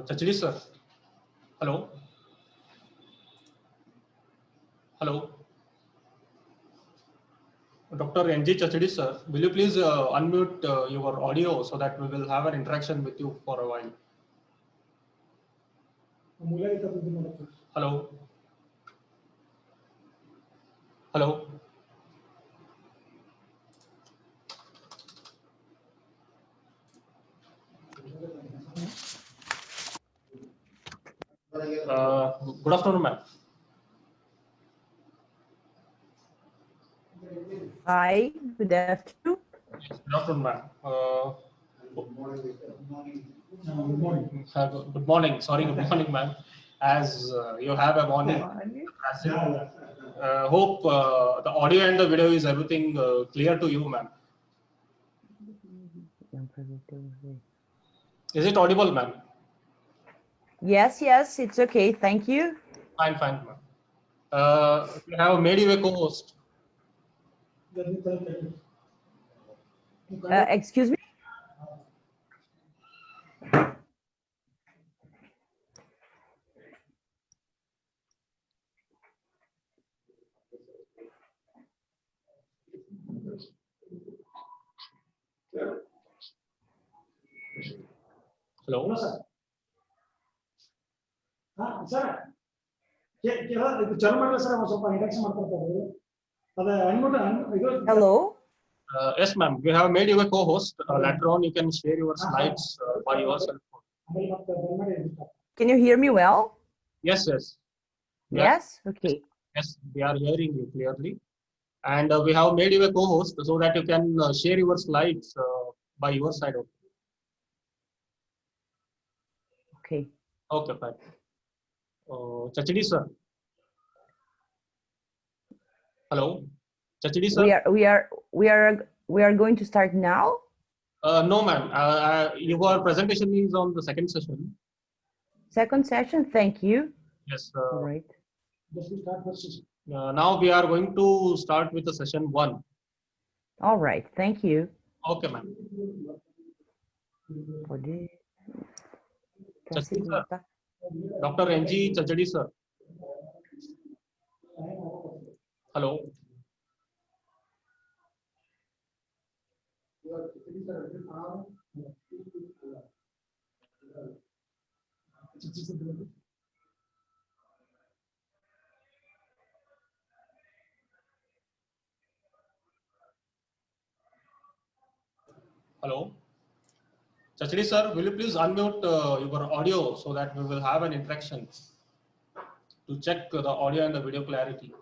Chachadi sir. Hello. Hello. Dr. N.G. Chachadi sir, will you please unmute your audio so that we will have an interaction with you for a while? Hello. Hello. Good afternoon, ma'am. Hi, good afternoon. Yes, good afternoon, ma'am. Good morning. Sorry, good morning, ma'am. As you have a morning. Hope the audio and the video is everything clear to you, ma'am. Is it audible, ma'am? Yes, yes, it's okay. Thank you. Fine, fine, ma'am. We have made you a co-host. Excuse me? Hello. Hello. Yes, ma'am. We have made you a co-host. Later on, you can share your slides by yourself. Can you hear me well? Yes, yes. Yes. Okay. Yes, we are hearing you clearly. And we have made you a co-host so that you can share your slides by your side. Okay. Okay, fine. Chachadi sir. Hello. Chachadi sir. We are going to start now. No, ma'am. Your presentation is on the second session. Second session. Thank you. Yes. All right. Now we are going to start with the session 1. All right. Thank you. Okay, ma'am. Chachadi sir. Dr. N.G. Chachadi sir. Hello. Hello. Chachadi sir, will you please unmute your audio so that we will have an interaction to check the audio and the video clarity.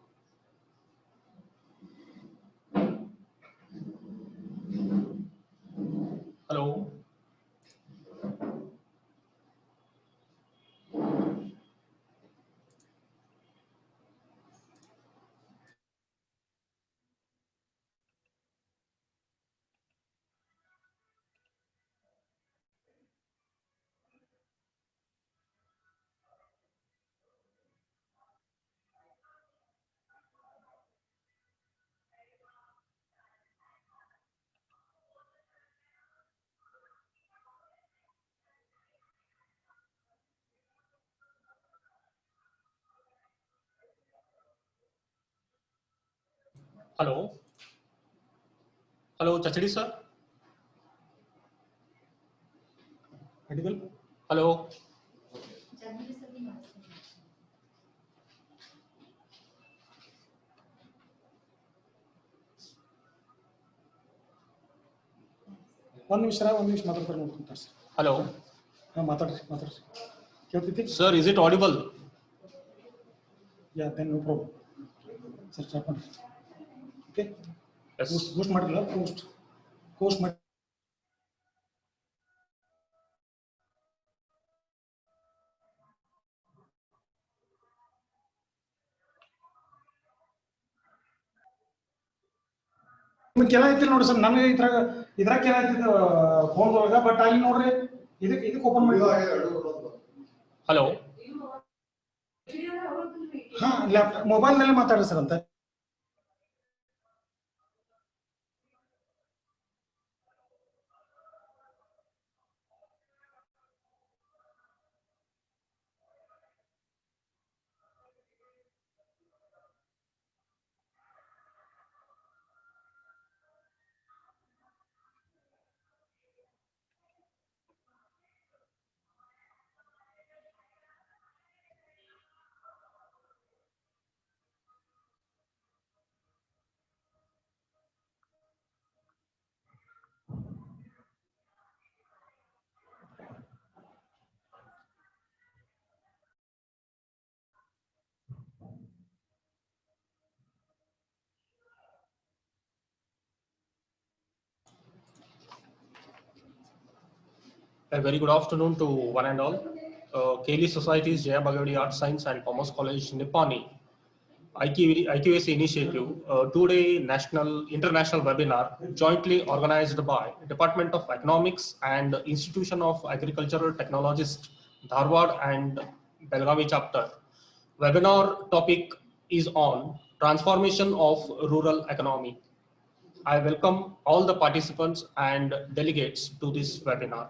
Hello. Hello. Hello, Chachadi sir. Hello. ಒಂದು ನಿಮಿಷ ಮಾತಾಡ್ತಾರೆ ನೋಡ್ಕೊಂತಾರೆ sir. Hello. ಹಾಂ ಮಾತಾಡ್ರಿ ಕೇಳ್ತೈತಿ? Sir, is it audible? Yeah then no problem sir, start ಮಾಡಿ. Okay, Yes. Post ಮಾಡಿರಲ್ಲ, post ಮಾಡಿ. ನಿಮ್ಗೆ ಕೆಲ ಐತಿ ನೋಡಿ ಸರ್, ನನಗೆ ಇದ್ರಾಗ ಕೆಲ ಐತಿ ಫೋನ್ದೊಳಗ, ಬಟ್ ಅಲ್ಲಿ ನೋಡ್ರಿ ಇದಕ್ಕೆ ಓಪನ್ ಮಾಡಿ. Hello. ಹಾ, ಲ್ಯಾಪ್ಟಾಪ್ ಮೊಬೈಲ್ನಲ್ಲಿ ಮಾತಾಡ್ರಿ ಸರ್ ಅಂತ. A very good afternoon to one and all. Keli Society's Jaya Bhagavati Art Science and Commerce College Nippani IQAC initiative, two-day international webinar jointly organized by Department of Economics and Institution of Agricultural Technologists, Dharwad and Belgavi chapter. Webinar topic is on transformation of rural economy. I welcome all the participants and delegates to this webinar.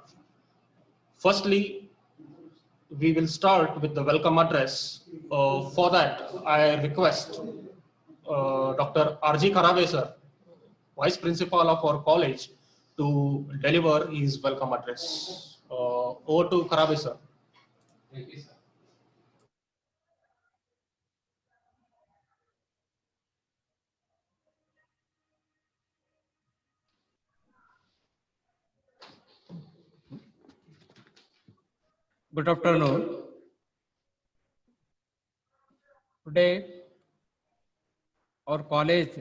Firstly, we will start with the welcome address. For that, I request Dr. R.G. Karave sir, Vice Principal of our college, to deliver his welcome address. Over to Karave sir. Thank you, sir. Good afternoon. Today, our college,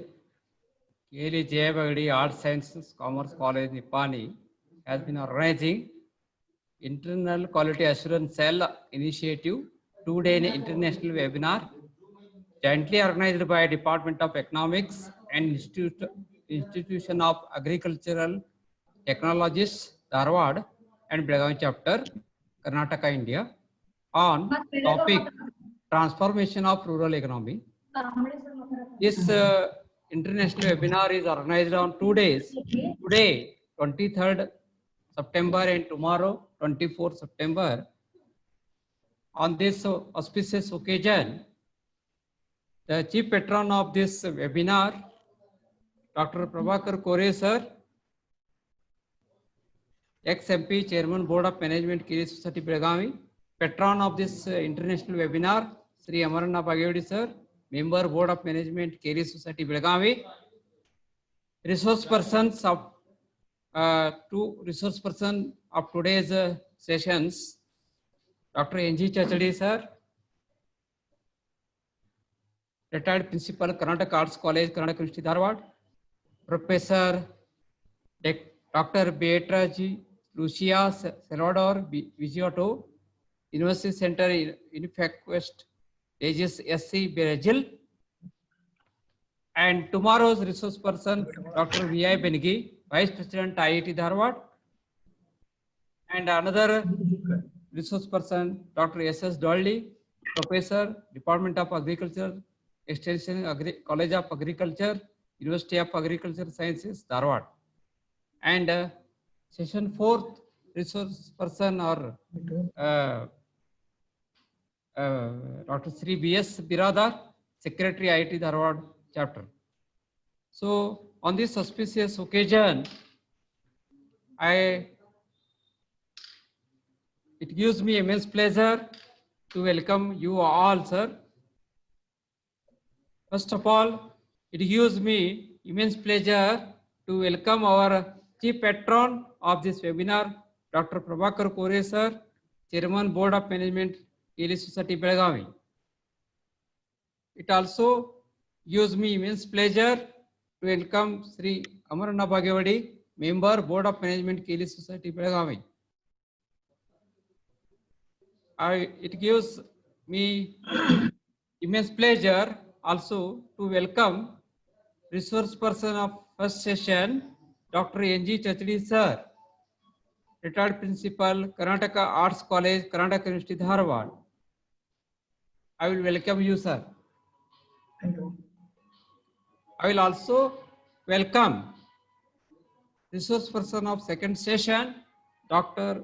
Keli Jaya Bhagavati Art Sciences Commerce College Nippani, has been organizing Internal Quality Assurance Cell Initiative 2-day international webinar, jointly organized by Department of Economics and Institution of Agricultural Technologists, Dharwad and Belgavi chapter, Karnataka, India, on topic transformation of rural economy. This international webinar is organized on 2 days. Today, 23rd September, and tomorrow, 24th September. On this auspicious occasion, the chief patron of this webinar, Dr. Prabhakar Kore sir, ex-MP, Chairman Board of Management, Keli Society, Belgavi. Patron of this international webinar, Sri Amarnath Bhagavati sir, Member Board of Management, Keli Society, Belgavi. Resource persons of two resource person of today's sessions, Dr. N.G. Chachadi sir, retired Principal, Karnataka Arts College, Karnataka University, Dharwad. Professor Dr. Beatrice Lucia Salvador Vigiotto, University Center in Unifac West, Regis SC, Brazil. And tomorrow's resource person, Dr. V.I. Benigi, Vice President, IIT Dharwad. And another resource person, Dr. S.S. Dolly, Professor, Department of Agriculture, Extension College of Agriculture, University of Agricultural Sciences, Dharwad. And session 4th resource person or Dr. Sri B.S. Biradar, Secretary, IIT Dharwad chapter. So on this auspicious occasion, it gives me immense pleasure to welcome you all, sir. First of all, it gives me immense pleasure to welcome our Chief Patron of this webinar, Dr. Prabhakar Kore sir, Chairman Board of Management, KLE Society, Belagavi. It also gives me immense pleasure to welcome Sri Amarna Bhagavadi, Member, Board of Management, KLE Society, Belagavi. It gives me immense pleasure also to welcome resource person of first session, Dr. N.G. Chachdi sir, retired principal, Karnataka Arts College, Karnataka University, Dharwad. I will welcome you, sir. Thank you. I will also welcome resource person of second session, Dr.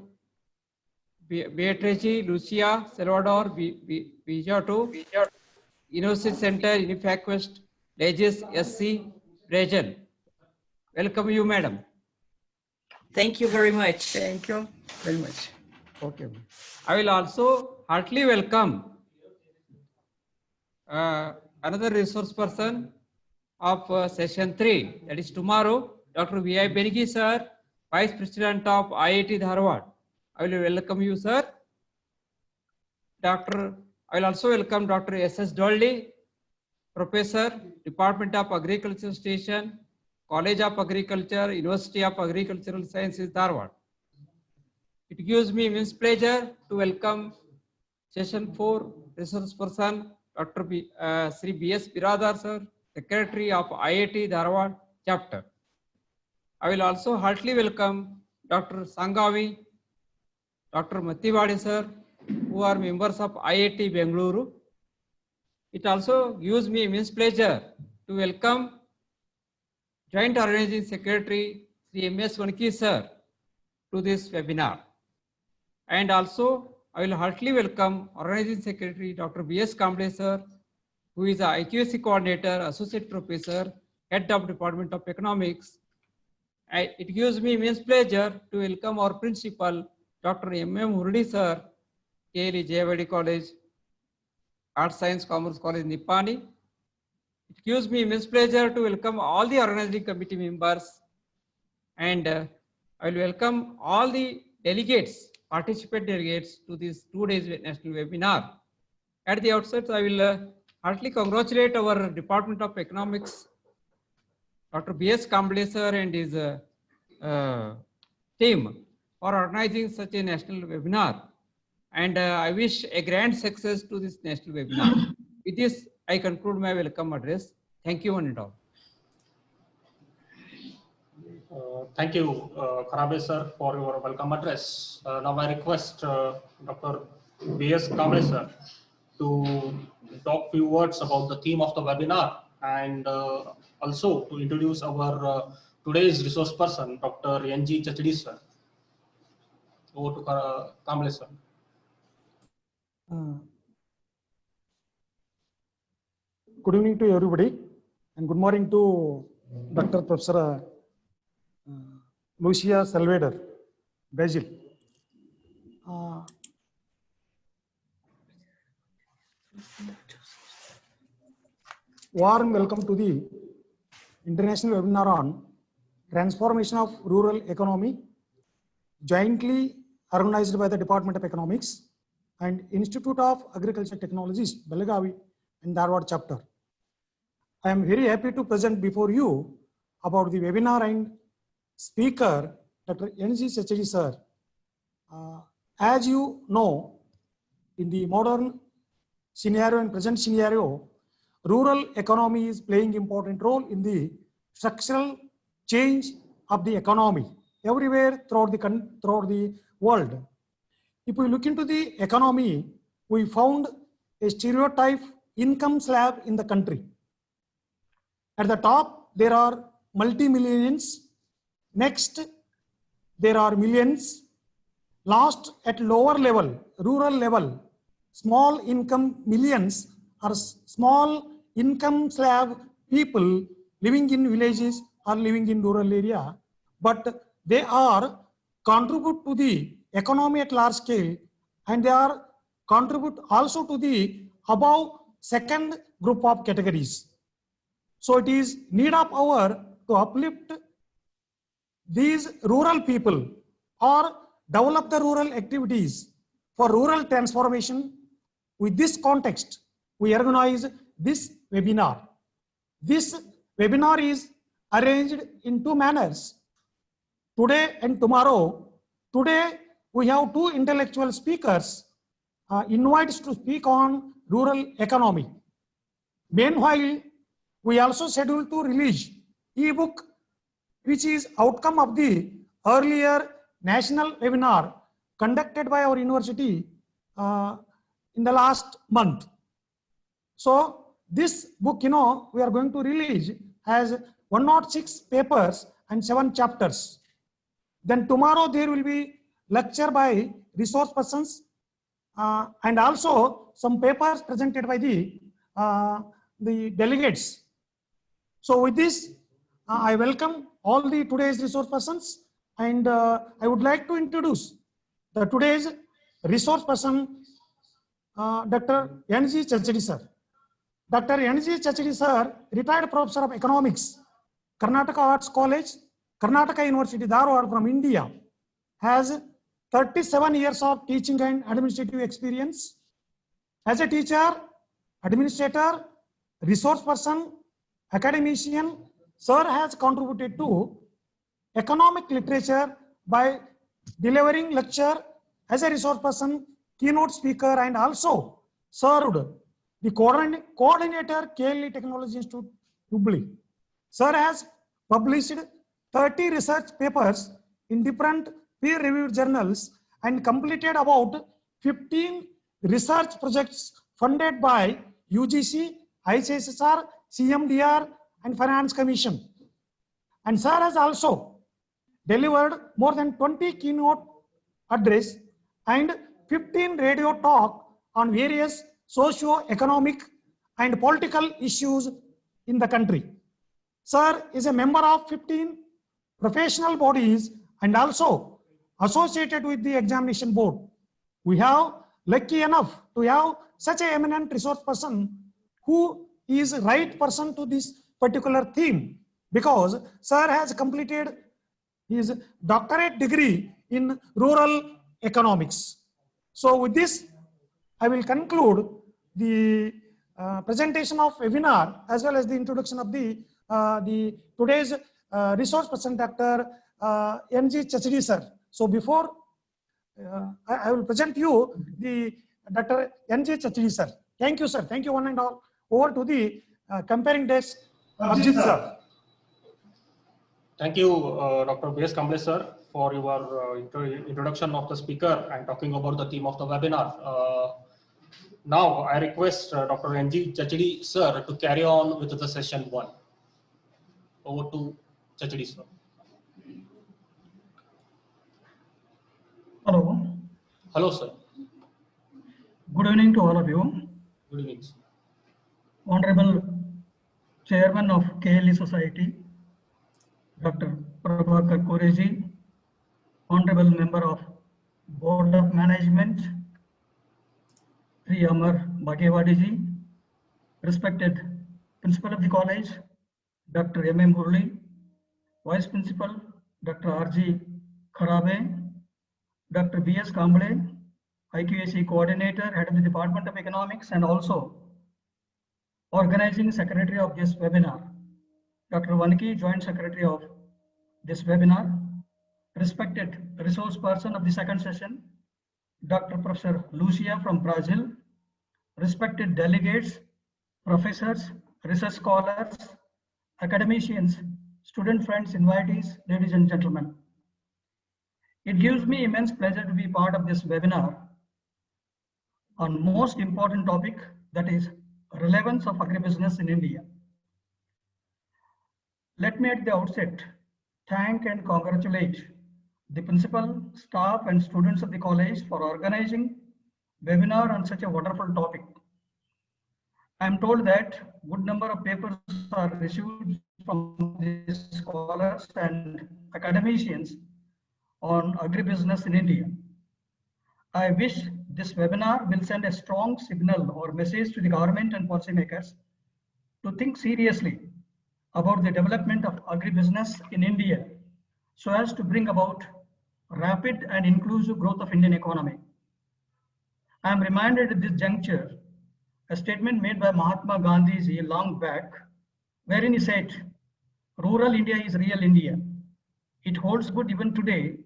Beatrice Lucia Salvador Vijato, University Center, Unifaquest, Legis SC, Brazil. Welcome you, madam. Thank you very much. Thank you very much. Okay. I will also heartily welcome another resource person of session 3, that is tomorrow, Dr. V.I. Benigi sir, Vice President of IIT Dharwad. I will welcome you, sir. I will also welcome Dr. S.S. Dolly, Professor, Department of Agriculture Station, College of Agriculture, University of Agricultural Sciences, Dharwad. It gives me immense pleasure to welcome session 4 resource person, Dr. Sri B.S. Biradar sir, Secretary of IIT Dharwad chapter. I will also heartily welcome Dr. Sangavi, Dr. Mattivadi sir, who are members of IIT Bengaluru. It also gives me immense pleasure to welcome Joint Organizing Secretary Sri M.S. Vanki sir to this webinar. And also I will heartily welcome Organizing Secretary Dr. B.S. Kamble sir, who is the IQAC Coordinator, Associate Professor, Head of Department of Economics. It gives me immense pleasure to welcome our Principal, Dr. M.M. Hurdi sir, KLE Jayabagadi College, Arts Science Commerce College, Nippani. It gives me immense pleasure to welcome all the organizing committee members, and I will welcome all the delegates, participant delegates to this 2 days national webinar. At the outset, I will heartily congratulate our Department of Economics, Dr. B.S. Kamble sir and his team for organizing such a national webinar. And I wish a grand success to this national webinar. With this, I conclude my welcome address. Thank you one and all. Thank you, Karabe sir, for your welcome address. Now I request Dr. B.S. Kamble sir to talk few words about the theme of the webinar, and also to introduce our today's resource person, Dr. N.G. Chachdi sir. Over to Kamble sir. Good evening to everybody, and good morning to Dr. Professor Lucia Salvador, Brazil. Warm welcome to the international webinar on transformation of rural economy, jointly organized by the Department of Economics and Institute of Agriculture Technologies, Belagavi and Dharwad chapter. I am very happy to present before you about the webinar and speaker, Dr. N.G. Chachdi sir. As you know, in the modern scenario and present scenario, rural economy is playing important role in the structural change of the economy everywhere throughout the world. If we look into the economy, we found a stereotype income slab in the country. At the top, there are multi-millions. Next, there are millions. Last, at lower level, rural level, small income millions are small income slab people living in villages or living in rural area, but they are contribute to the economy at large scale, and they are contribute also to the above second group of categories. So it is need of our to uplift these rural people or develop the rural activities for rural transformation. With this context, we organize this webinar. This webinar is arranged in two manners, today and tomorrow. Today, we have two intellectual speakers invited to speak on rural economy. Meanwhile, we also scheduled to release ebook, which is outcome of the earlier national webinar conducted by our university in the last month. So this book, we are going to release has 106 papers and 7 chapters. Then tomorrow there will be lecture by resource persons and also some papers presented by the delegates. So with this, I welcome all the today's resource persons, and I would like to introduce the today's resource person, Dr. N.G. Chachadi sir. Dr. N.G. Chachadi sir, retired professor of economics, Karnataka Arts College, Karnataka University, Dharwad from India, has 37 years of teaching and administrative experience. As a teacher, administrator, resource person, academician, sir has contributed to economic literature by delivering lecture as a resource person, keynote speaker, and also served the coordinator KLE Technology Institute, Hubli. Sir has published 30 research papers in different peer-reviewed journals and completed about 15 research projects funded by UGC, ICSSR, CMDR, and Finance Commission. And sir has also delivered more than 20 keynote address and 15 radio talk on various socio-economic and political issues in the country. Sir is a member of 15 professional bodies and also associated with the examination board. We have lucky enough to have such an eminent resource person who is right person to this particular theme, because sir has completed his doctorate degree in rural economics. So with this, I will conclude the presentation of webinar as well as the introduction of the today's resource person, Dr. N.G. Chachadi sir. So before I will present you the Dr. N.G. Chachadi sir. Thank you, sir. Thank you one and all. Over to the comparing desk, Abhijit sir. Thank you, Dr. B.S. Kamble sir, for your introduction of the speaker and talking about the theme of the webinar. Now I request Dr. N.G. Chachadi sir to carry on with the session 1. Over to Chachadi sir. Hello. Hello sir. Good evening to all of you. Good evening, sir. Honorable Chairman of KLE Society, Dr. Prabhakar Koreji, Honorable Member of Board of Management, Sri Amar Bhagewadi, respected Principal of the College, Dr. M.M. Murli, Vice Principal, Dr. R.G. Kharabe, Dr. B.S. Kamble, IQAC Coordinator, Head of the Department of Economics, and also Organizing Secretary of this webinar, Dr. Vanki, Joint Secretary of this webinar, respected resource person of the second session, Dr. Professor Lucia from Brazil, respected delegates, professors, research scholars, academicians, student friends, invitees, ladies and gentlemen. It gives me immense pleasure to be part of this webinar on most important topic, that is relevance of agribusiness in India. Let me at the outset thank and congratulate the principal, staff and students of the college for organizing webinar on such a wonderful topic. I am told that good number of papers are received from the scholars and academicians on agribusiness in India. I wish this webinar will send a strong signal or message to the government and policymakers to think seriously about the development of agribusiness in India so as to bring about rapid and inclusive growth of Indian economy. I am reminded at this juncture a statement made by Mahatma Gandhi long back, wherein he said, rural India is real India. It holds good even today,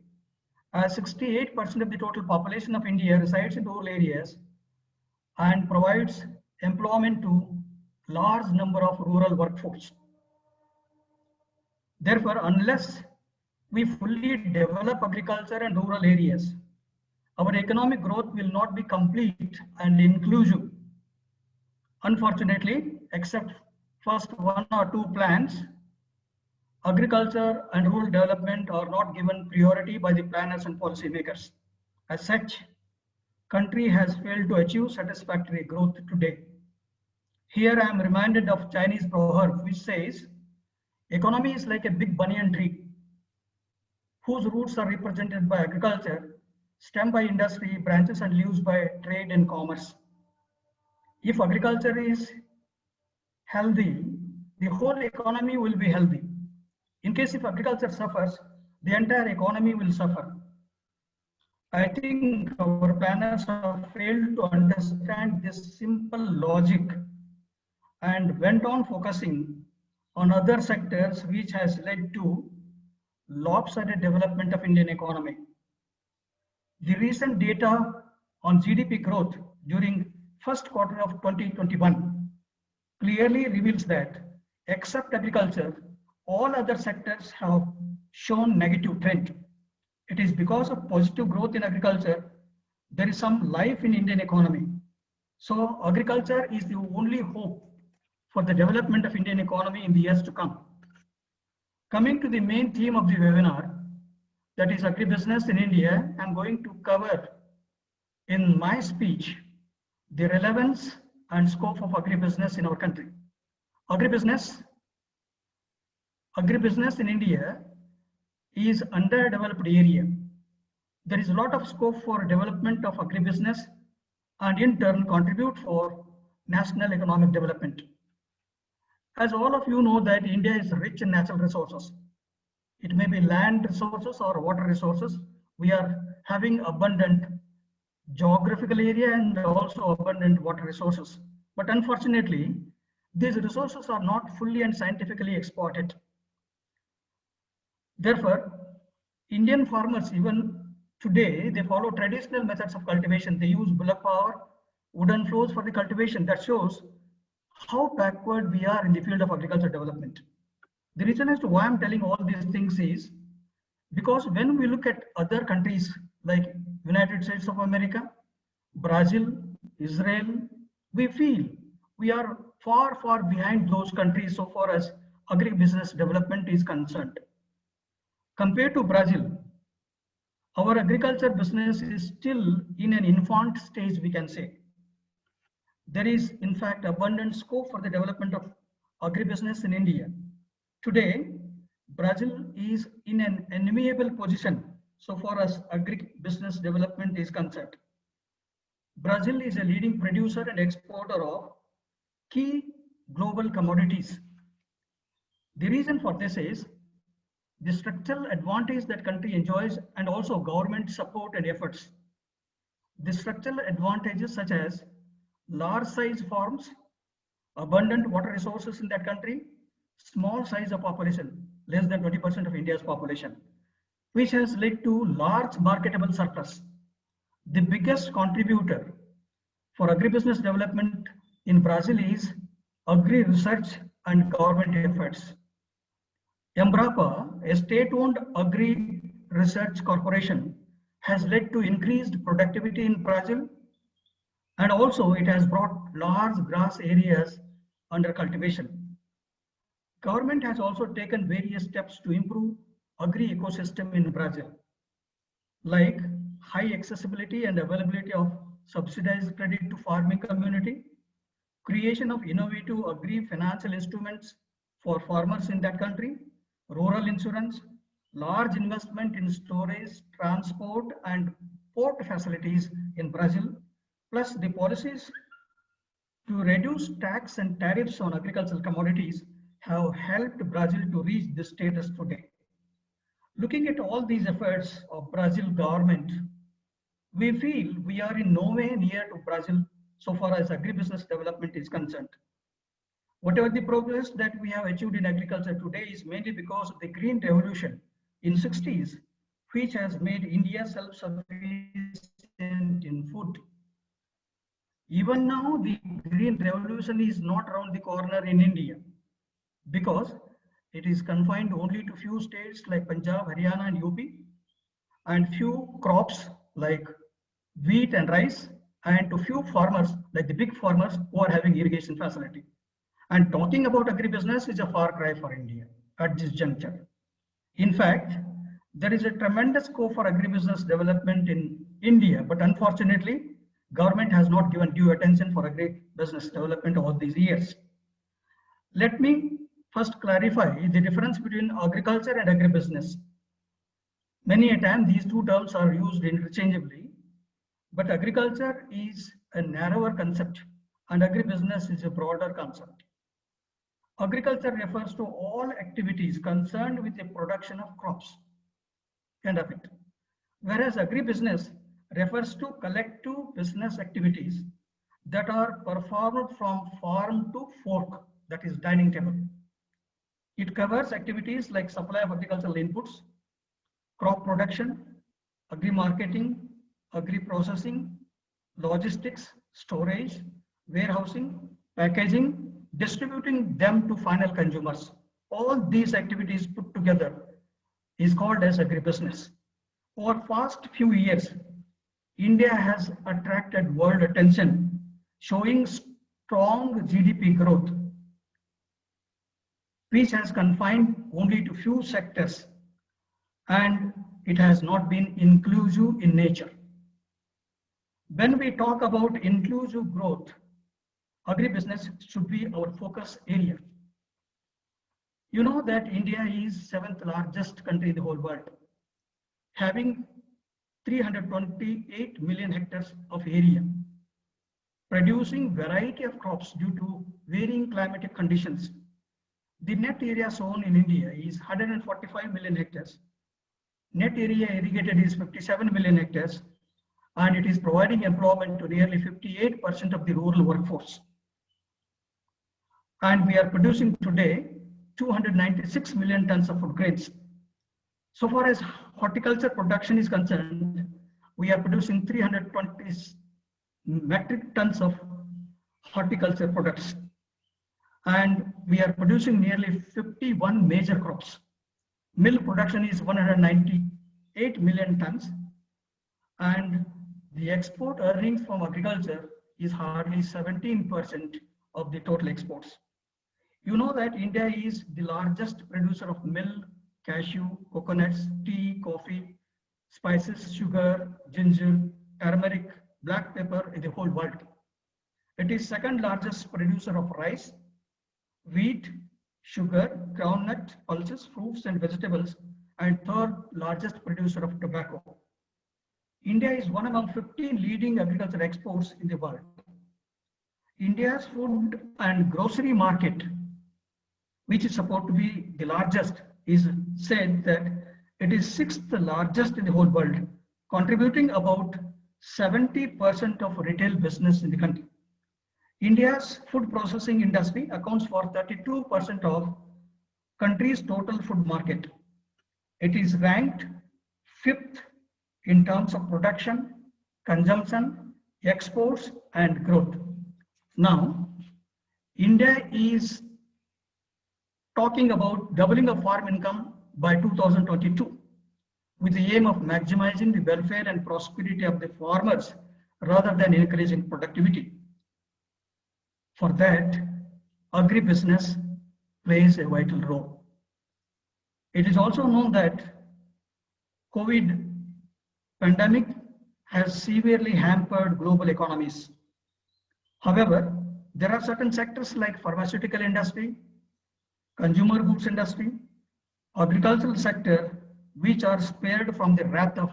as 68% of the total population of India resides in rural areas and provides employment to large number of rural workforce. Therefore, unless we fully develop agriculture and rural areas, our economic growth will not be complete and inclusive. Unfortunately, except first 1 or 2 plans, agriculture and rural development are not given priority by the planners and policymakers. As such, country has failed to achieve satisfactory growth today. Here I am reminded of Chinese proverb which says, economy is like a big banyan tree whose roots are represented by agriculture, stem by industry, branches and leaves by trade and commerce. If agriculture is healthy, the whole economy will be healthy. In case if agriculture suffers, the entire economy will suffer. I think our planners have failed to understand this simple logic and went on focusing on other sectors, which has led to lopsided development of Indian economy. The recent data on GDP growth during first quarter of 2021 clearly reveals that except agriculture, all other sectors have shown negative trend. It is because of positive growth in agriculture, there is some life in Indian economy. So agriculture is the only hope for the development of Indian economy in the years to come. Coming to the main theme of the webinar, that is agribusiness in India, I am going to cover in my speech the relevance and scope of agribusiness in our country. Agribusiness in India is underdeveloped area. There is a lot of scope for development of agribusiness and in turn contribute for national economic development. As all of you know that India is rich in natural resources. It may be land resources or water resources. We are having abundant geographical area and also abundant water resources. But unfortunately, these resources are not fully and scientifically exploited. Therefore, Indian farmers even today, they follow traditional methods of cultivation. They use bullock power, wooden floors for the cultivation. That shows how backward we are in the field of agriculture development. The reason as to why I'm telling all these things is because when we look at other countries like United States of America, Brazil, Israel, we feel we are far, far behind those countries so far as agribusiness development is concerned. Compared to Brazil, our agriculture business is still in an infant stage, we can say. There is, in fact, abundant scope for the development of agribusiness in India. Today, Brazil is in an enviable position so far as agribusiness development is concerned. Brazil is a leading producer and exporter of key global commodities. The reason for this is the structural advantage that country enjoys and also government support and efforts. The structural advantages such as large size farms, abundant water resources in that country, small size of population, less than 20% of India's population, which has led to large marketable surplus. The biggest contributor for agribusiness development in Brazil is agri research and government efforts. Embrapa, a state-owned agri research corporation, has led to increased productivity in Brazil, and also it has brought large grass areas under cultivation. Government has also taken various steps to improve agri ecosystem in Brazil, like high accessibility and availability of subsidized credit to farming community, creation of innovative agri financial instruments for farmers in that country, rural insurance, large investment in storage, transport and port facilities in Brazil, plus the policies to reduce tax and tariffs on agricultural commodities have helped Brazil to reach this status today. Looking at all these efforts of Brazil government, we feel we are in no way near to Brazil so far as agribusiness development is concerned. Whatever the progress that we have achieved in agriculture today is mainly because of the green revolution in 60s, which has made India self-sufficient in food. Even now, the green revolution is not around the corner in India because it is confined only to few states like Punjab, Haryana and UP, and few crops like wheat and rice, and to few farmers like the big farmers who are having irrigation facility. And talking about agribusiness is a far cry for India at this juncture. In fact, there is a tremendous scope for agribusiness development in India, but unfortunately, government has not given due attention for agribusiness development all these years. Let me first clarify the difference between agriculture and agribusiness. Many a time these two terms are used interchangeably, but agriculture is a narrower concept and agribusiness is a broader concept. Agriculture refers to all activities concerned with the production of crops. End of it. Whereas agribusiness refers to collective business activities that are performed from farm to fork, that is dining table. It covers activities like supply of agricultural inputs, crop production, agri-marketing, agri-processing, logistics, storage, warehousing, packaging, distributing them to final consumers. All these activities put together is called as agribusiness. Over past few years, India has attracted world attention, showing strong GDP growth, which has confined only to few sectors, and it has not been inclusive in nature. When we talk about inclusive growth, agribusiness should be our focus area. You know that India is 7th largest country in the whole world, having 328 million hectares of area, producing variety of crops due to varying climatic conditions. The net area sown in India is 145 million hectares. Net area irrigated is 57 million hectares, and it is providing employment to nearly 58% of the rural workforce. And we are producing today 296 million tons of food grains. So far as horticulture production is concerned, we are producing 320 metric tons of horticulture products. And we are producing nearly 51 major crops. Milk production is 198 million tons. And the export earnings from agriculture is hardly 17% of the total exports. You know that India is the largest producer of milk, cashew, coconuts, tea, coffee, spices, sugar, ginger, turmeric, black pepper in the whole world. It is second largest producer of rice, wheat, sugar, groundnut, pulses, fruits and vegetables, and third largest producer of tobacco. India is one among 15 leading agricultural exports in the world. India's food and grocery market, which is supposed to be the largest, is said that it is 6th largest in the whole world, contributing about 70% of retail business in the country. India's food processing industry accounts for 32% of country's total food market. It is ranked 5th in terms of production, consumption, exports, and growth. Now, India is talking about doubling of farm income by 2022 with the aim of maximizing the welfare and prosperity of the farmers rather than increasing productivity. For that, agribusiness plays a vital role. It is also known that COVID pandemic has severely hampered global economies. However, there are certain sectors like pharmaceutical industry, consumer goods industry, agricultural sector, which are spared from the wrath of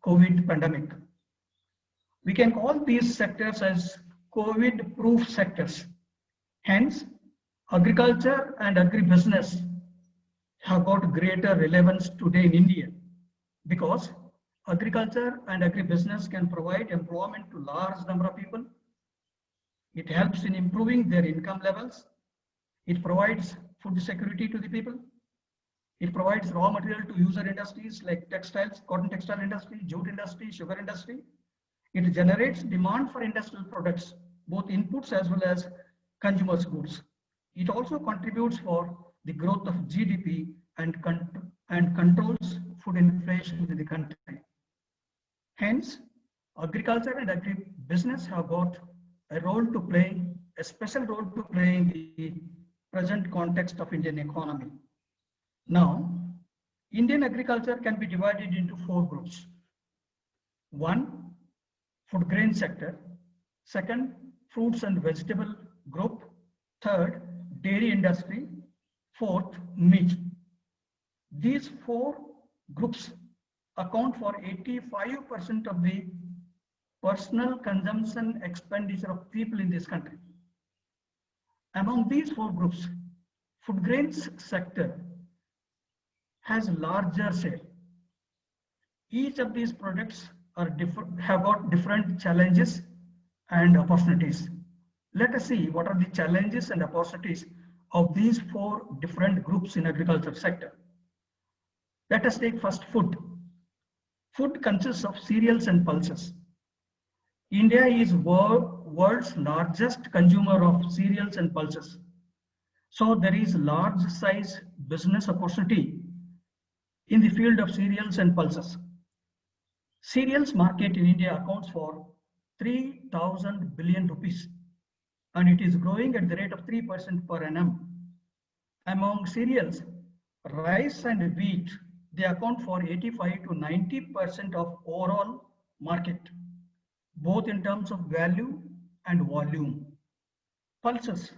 COVID pandemic. We can call these sectors as COVID-proof sectors. Hence, agriculture and agribusiness have got greater relevance today in India because agriculture and agribusiness can provide employment to large number of people. It helps in improving their income levels. It provides food security to the people. It provides raw material to user industries like textiles, cotton textile industry, jute industry, sugar industry. It generates demand for industrial products, both inputs as well as consumers' goods. It also contributes for the growth of GDP and controls food inflation in the country. Hence, agriculture and agribusiness have got a role to play, a special role to play in the present context of Indian economy. Now, Indian agriculture can be divided into 4 groups. 1, food grain sector. 2nd, fruits and vegetable group. 3rd, dairy industry. 4th, meat. These 4 groups account for 85% of the personal consumption expenditure of people in this country. Among these 4 groups, food grains sector has larger share. Each of these products are have got different challenges and opportunities. Let us see what are the challenges and opportunities of these 4 different groups in agriculture sector. Let us take first food. Food consists of cereals and pulses. India is world's largest consumer of cereals and pulses. So there is large size business opportunity in the field of cereals and pulses. Cereals market in India accounts for 3,000 billion rupees and it is growing at the rate of 3% per annum. Among cereals, rice and wheat, they account for 85 to 90% of overall market, both in terms of value and volume. Pulses,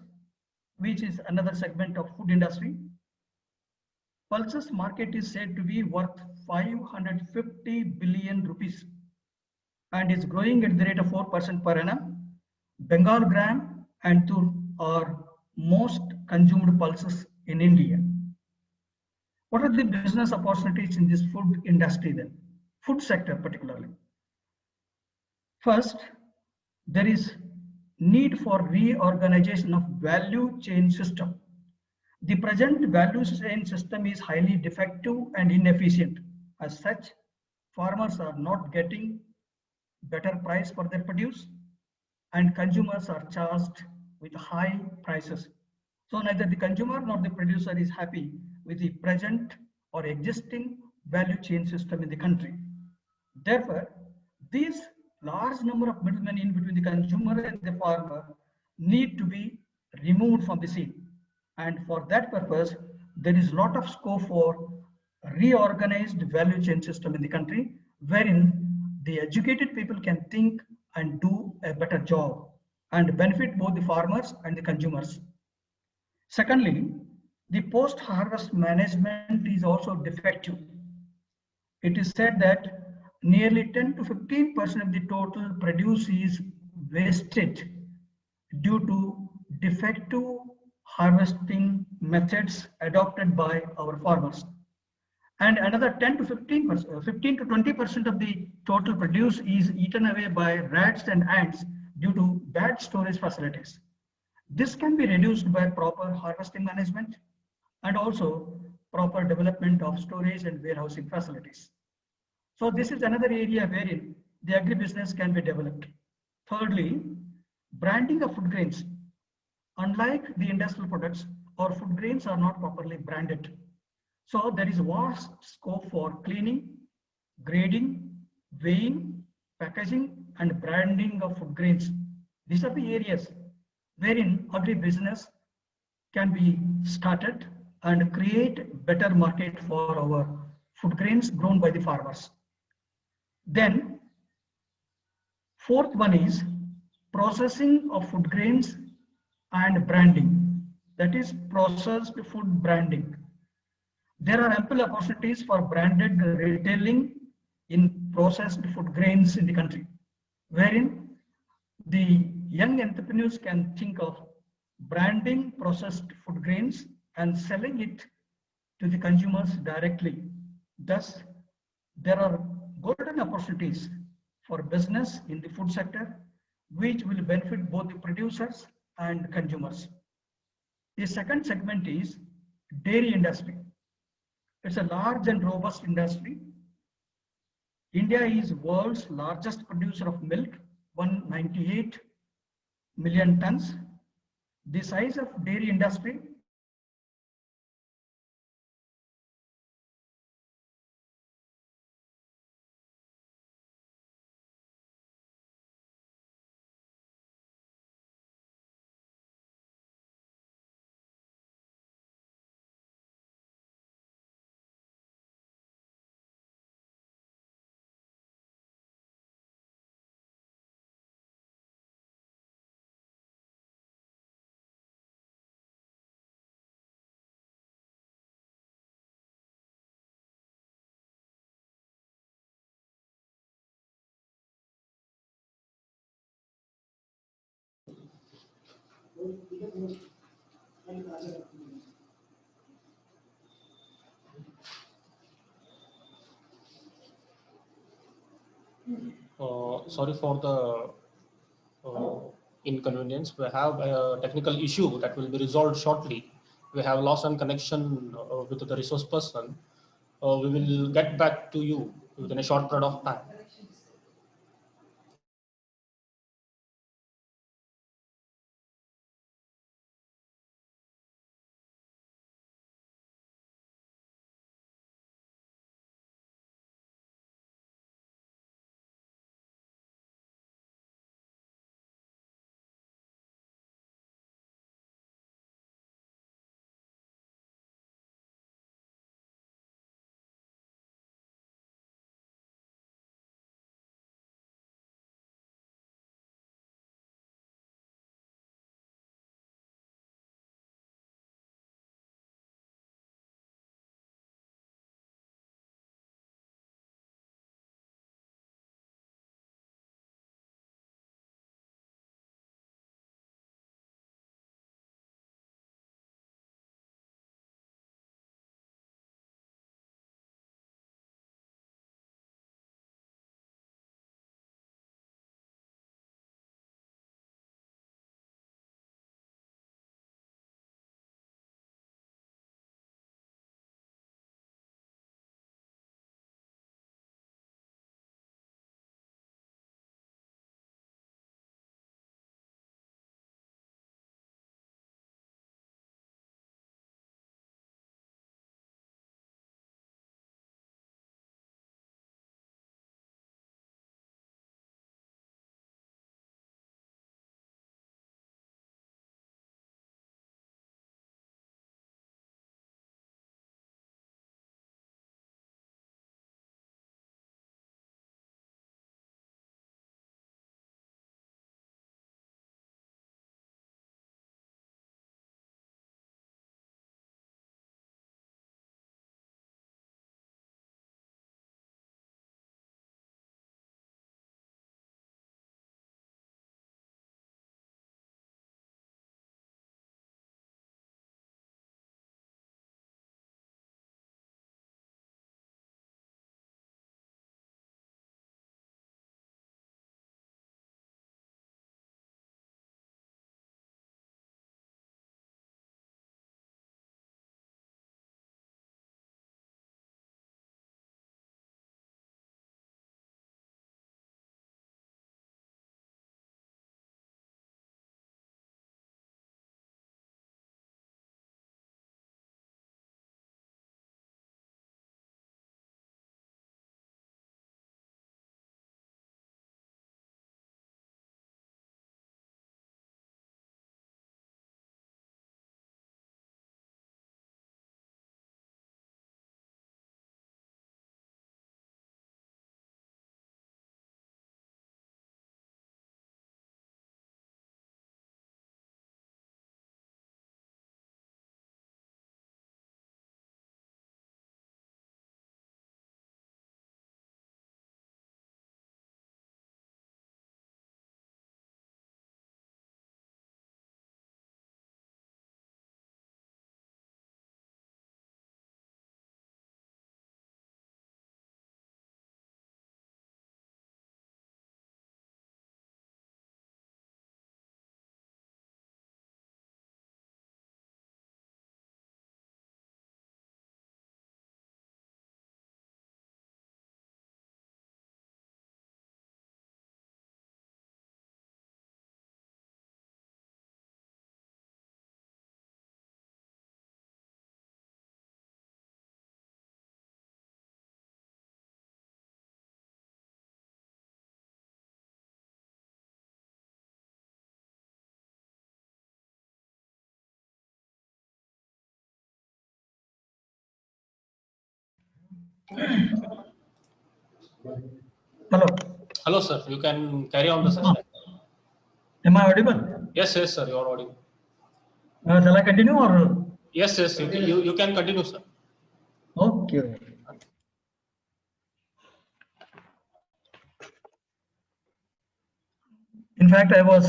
which is another segment of food industry. Pulses market is said to be worth 550 billion rupees and is growing at the rate of 4% per annum. Bengal gram and tur are most consumed pulses in India. What are the business opportunities in this food industry then? Food sector particularly. First, there is need for reorganization of value chain system. The present value chain system is highly defective and inefficient. As such, farmers are not getting better price for their produce and consumers are charged with high prices. So neither the consumer nor the producer is happy with the present or existing value chain system in the country. Therefore, these large number of middlemen in between the consumer and the farmer need to be removed from the scene. And for that purpose, there is a lot of scope for reorganized value chain system in the country, wherein the educated people can think and do a better job and benefit both the farmers and the consumers. Secondly, the post-harvest management is also defective. It is said that nearly 10 to 15% of the total produce is wasted due to defective harvesting methods adopted by our farmers. And another 10 to 15 to 20% of the total produce is eaten away by rats and ants due to bad storage facilities. This can be reduced by proper harvesting management and also proper development of storage and warehousing facilities. So this is another area wherein the agribusiness can be developed. Thirdly, branding of food grains. Unlike the industrial products, our food grains are not properly branded. So there is vast scope for cleaning, grading, weighing, packaging, and branding of food grains. These are the areas wherein agribusiness can be started and create better market for our food grains grown by the farmers. Then, fourth one is processing of food grains and branding. That is processed food branding. There are ample opportunities for branded retailing in processed food grains in the country, wherein the young entrepreneurs can think of branding processed food grains and selling it to the consumers directly. Thus, there are golden opportunities for business in the food sector, which will benefit both the producers and consumers. The second segment is dairy industry. It's a large and robust industry. India is world's largest producer of milk, 198 million tons. The size of dairy industry Sorry for the inconvenience. We have a technical issue that will be resolved shortly. We have lost on connection with the resource person. We will get back to you within a short period of time. Hello. Hello, sir. You can carry on the session. Am I audible? Yes, yes, sir. You are audible. Shall I continue or? Yes, yes. You can continue, sir. Okay. In fact, I was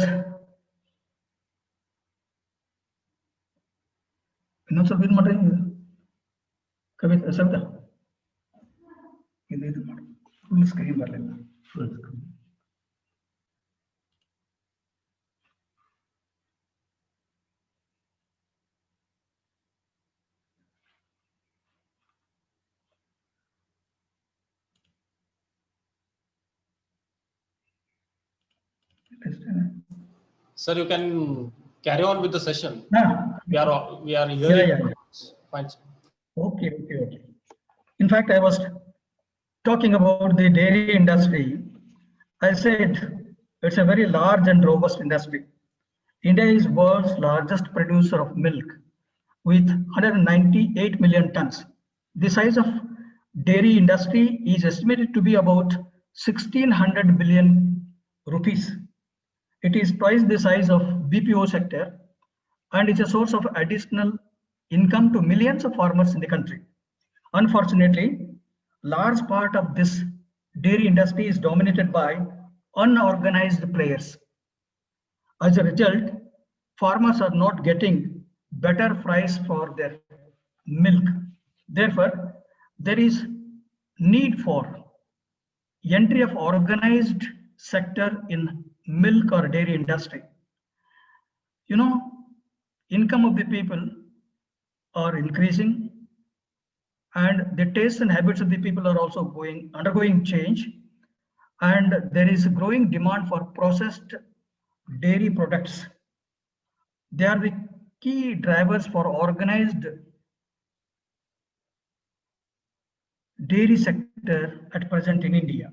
ಇನ್ನೊಂದು ಸ್ವಲ್ಪ ಇದು ಮಾಡ್ರಿ ಕವಿತಾ ಸವಿತಾ ಇದು ಮಾಡಿ full screen ಬರಲಿಲ್ಲ full screen Sir, you can carry on with the session. We are hearing. Yeah. Fine, sir. Okay. In fact, I was talking about the dairy industry. I said it's a very large and robust industry. India is world's largest producer of milk with 198 million tons. The size of dairy industry is estimated to be about 1600 billion rupees. It is twice the size of BPO sector and is a source of additional income to millions of farmers in the country. Unfortunately, large part of this dairy industry is dominated by unorganized players. As a result, farmers are not getting better price for their milk. Therefore, there is need for entry of organized sector in milk or dairy industry. You know, income of the people are increasing and the tastes and habits of the people are also undergoing change, and there is a growing demand for processed dairy products. They are the key drivers for organized dairy sector at present in India.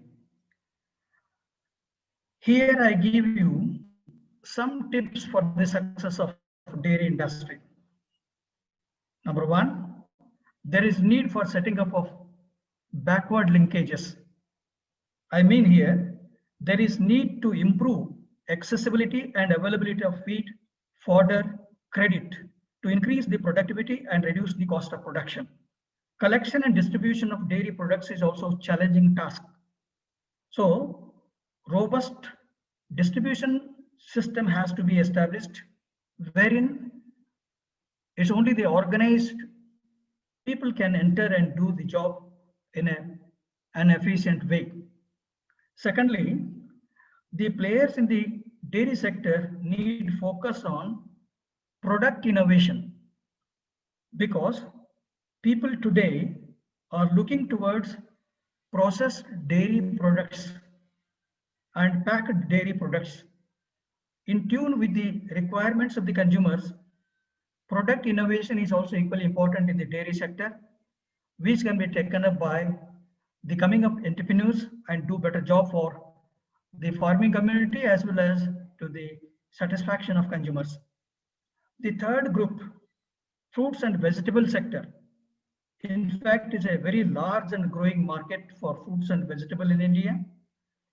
Here I give you some tips for the success of dairy industry. Number one, there is need for setting up of backward linkages. I mean here, there is need to improve accessibility and availability of feed, fodder, credit to increase the productivity and reduce the cost of production. Collection and distribution of dairy products is also a challenging task. So, robust distribution system has to be established, wherein it's only the organized people can enter and do the job in an efficient way. Secondly, the players in the dairy sector need focus on product innovation, because people today are looking towards processed dairy products and packed dairy products. In tune with the requirements of the consumers, product innovation is also equally important in the dairy sector, which can be taken up by the coming up entrepreneurs and do better job for the farming community as well as to the satisfaction of consumers. The third group, fruits and vegetable sector, in fact is a very large and growing market for fruits and vegetable in India.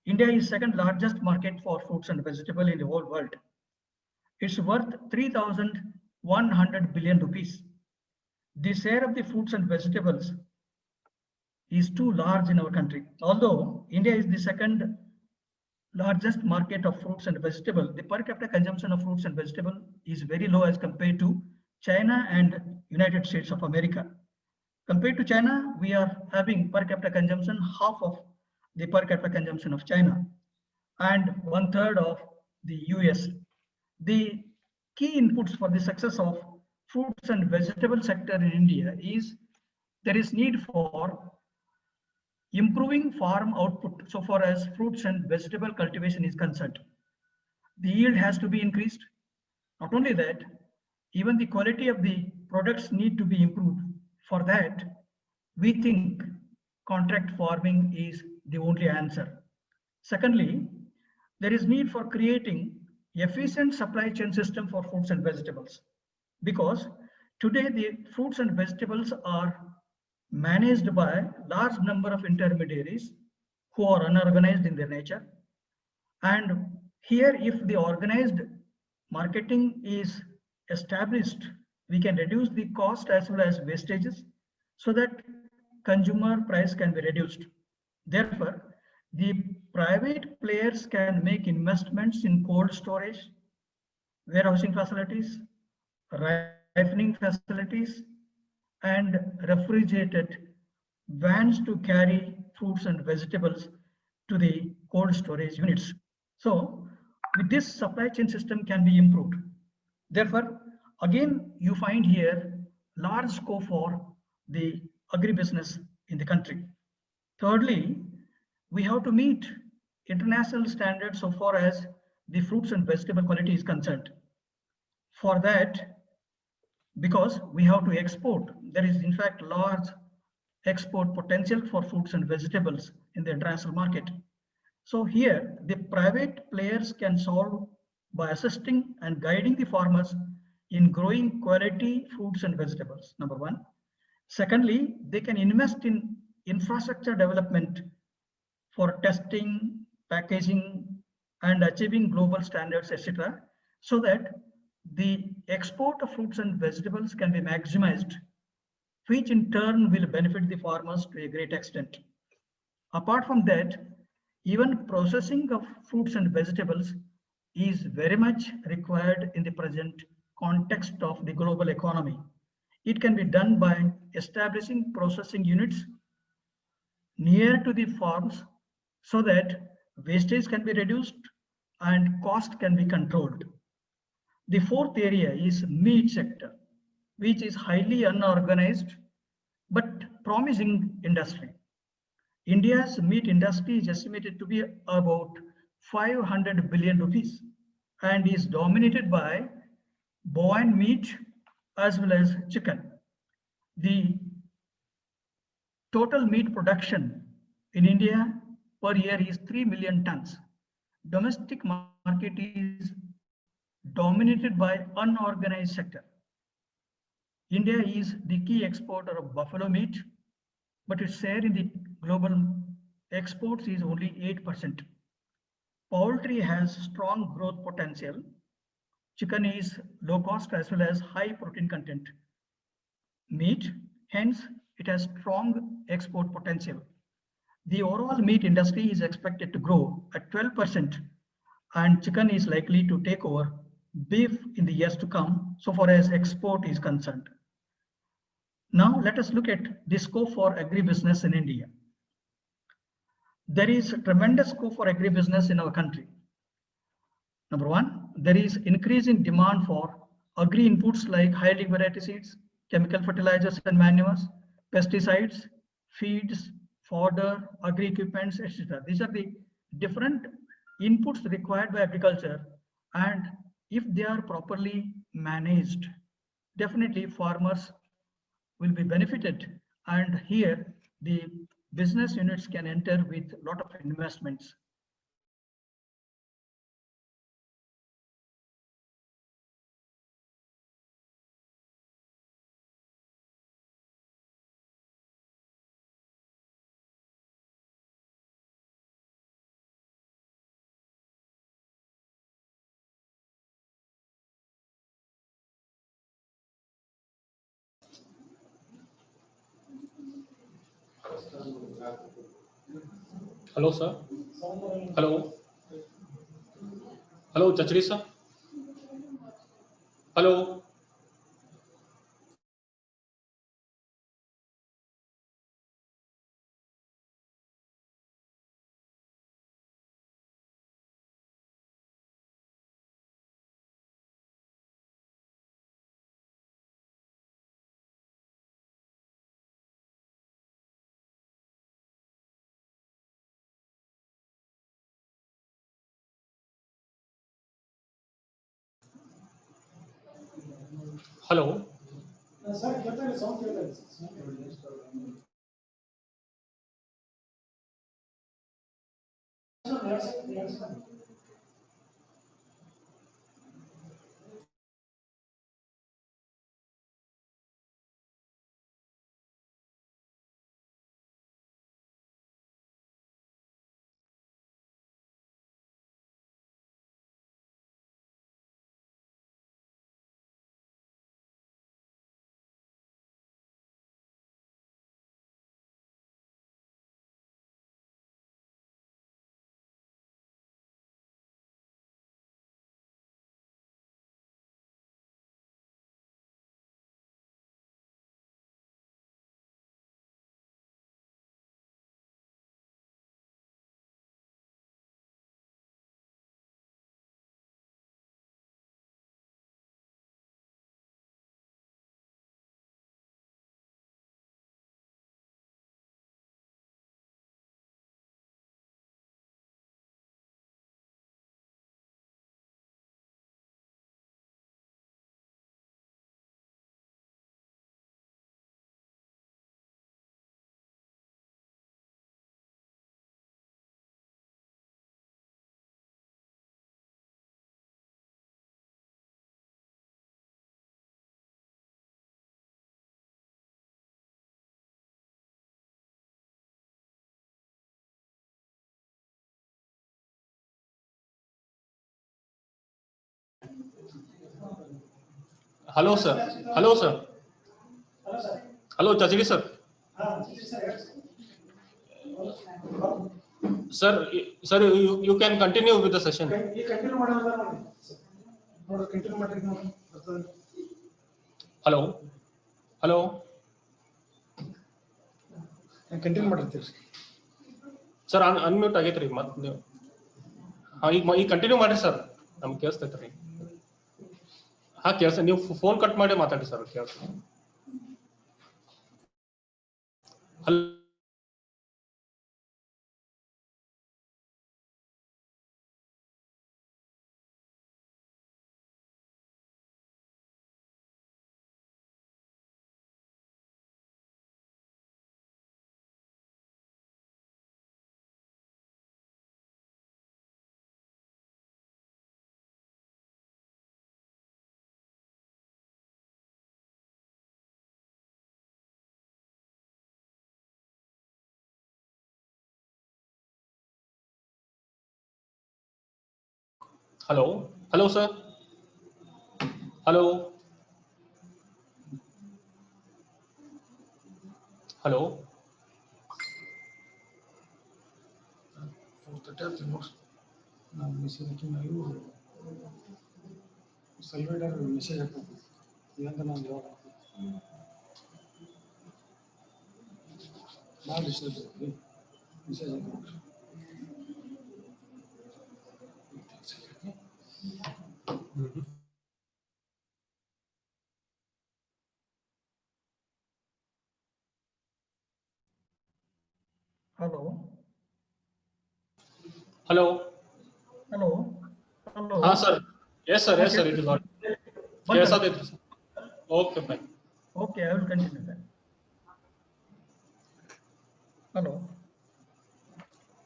India is second largest market for fruits and vegetable in the whole world. It's worth 3,100 billion rupees. The share of the fruits and vegetables is too large in our country. Although India is the second largest market of fruits and vegetable, the per capita consumption of fruits and vegetable is very low as compared to China and United States of America. Compared to China, we are having per capita consumption half of the per capita consumption of China and 1/3 of the US. The key inputs for the success of fruits and vegetable sector in India is there is need for improving farm output so far as fruits and vegetable cultivation is concerned. The yield has to be increased. Not only that, even the quality of the products need to be improved. For that, we think contract farming is the only answer. Secondly, there is need for creating efficient supply chain system for fruits and vegetables, because today the fruits and vegetables are managed by large number of intermediaries who are unorganized in their nature. And here, if the organized marketing is established, we can reduce the cost as well as wastages so that consumer price can be reduced. Therefore, the private players can make investments in cold storage, warehousing facilities, ripening facilities, and refrigerated vans to carry fruits and vegetables to the cold storage units. So with this, supply chain system can be improved. Therefore, again, you find here large scope for the agribusiness in the country. Thirdly, we have to meet international standards so far as the fruits and vegetable quality is concerned. For that, because we have to export, there is in fact large export potential for fruits and vegetables in the international market. So here, the private players can solve by assisting and guiding the farmers in growing quality fruits and vegetables, number one. Secondly, they can invest in infrastructure development for testing, packaging, and achieving global standards, etc., so that the export of fruits and vegetables can be maximized, which in turn will benefit the farmers to a great extent. Apart from that, even processing of fruits and vegetables is very much required in the present context of the global economy. It can be done by establishing processing units near to the farms so that wastage can be reduced and cost can be controlled. The fourth area is meat sector, which is highly unorganized but promising industry. India's meat industry is estimated to be about 500 billion rupees and is dominated by bovine meat as well as chicken. The total meat production in India per year is 3 million tons. Domestic market is dominated by unorganized sector. India is the key exporter of buffalo meat, but its share in the global exports is only 8%. Poultry has strong growth potential. Chicken is low cost as well as high protein content meat, hence it has strong export potential. The overall meat industry is expected to grow at 12%, and chicken is likely to take over beef in the years to come so far as export is concerned. Now let us look at the scope for agribusiness in India. There is tremendous scope for agribusiness in our country. Number one, there is increasing demand for agri inputs like high variety seeds, chemical fertilizers and manures, pesticides, feeds, fodder, agri equipments, etc. These are the different inputs required by agriculture, and if they are properly managed, definitely farmers will be benefited, and here the business units can enter with a lot of investments. Hello, sir. Hello. Hello, Chachri sir. Hello. Hello. Hello, sir. Hello, sir. Hello, Chachiri, sir. Sir, you can continue with the session. Hello. Hello. Sir, unmute agaitre mat ನೀವು ಈಗ continue ಮಾಡಿ sir, ನಮ್ಗೆ ಕೇಳಿಸ್ತೈತ್ರಿ. ಹಾ ಕೇಳಿಸ, ನೀವು phone cut ಮಾಡಿ ಮಾತಾಡಿ sir, ಕೇಳಿಸ. Hello. Hello, sir. Hello. Hello. Hello. Hello. Hello. Hello. हाँ sir. Yes sir. Yes sir. It is not. कैसा देते sir? Okay fine. Okay, I will continue then. Hello.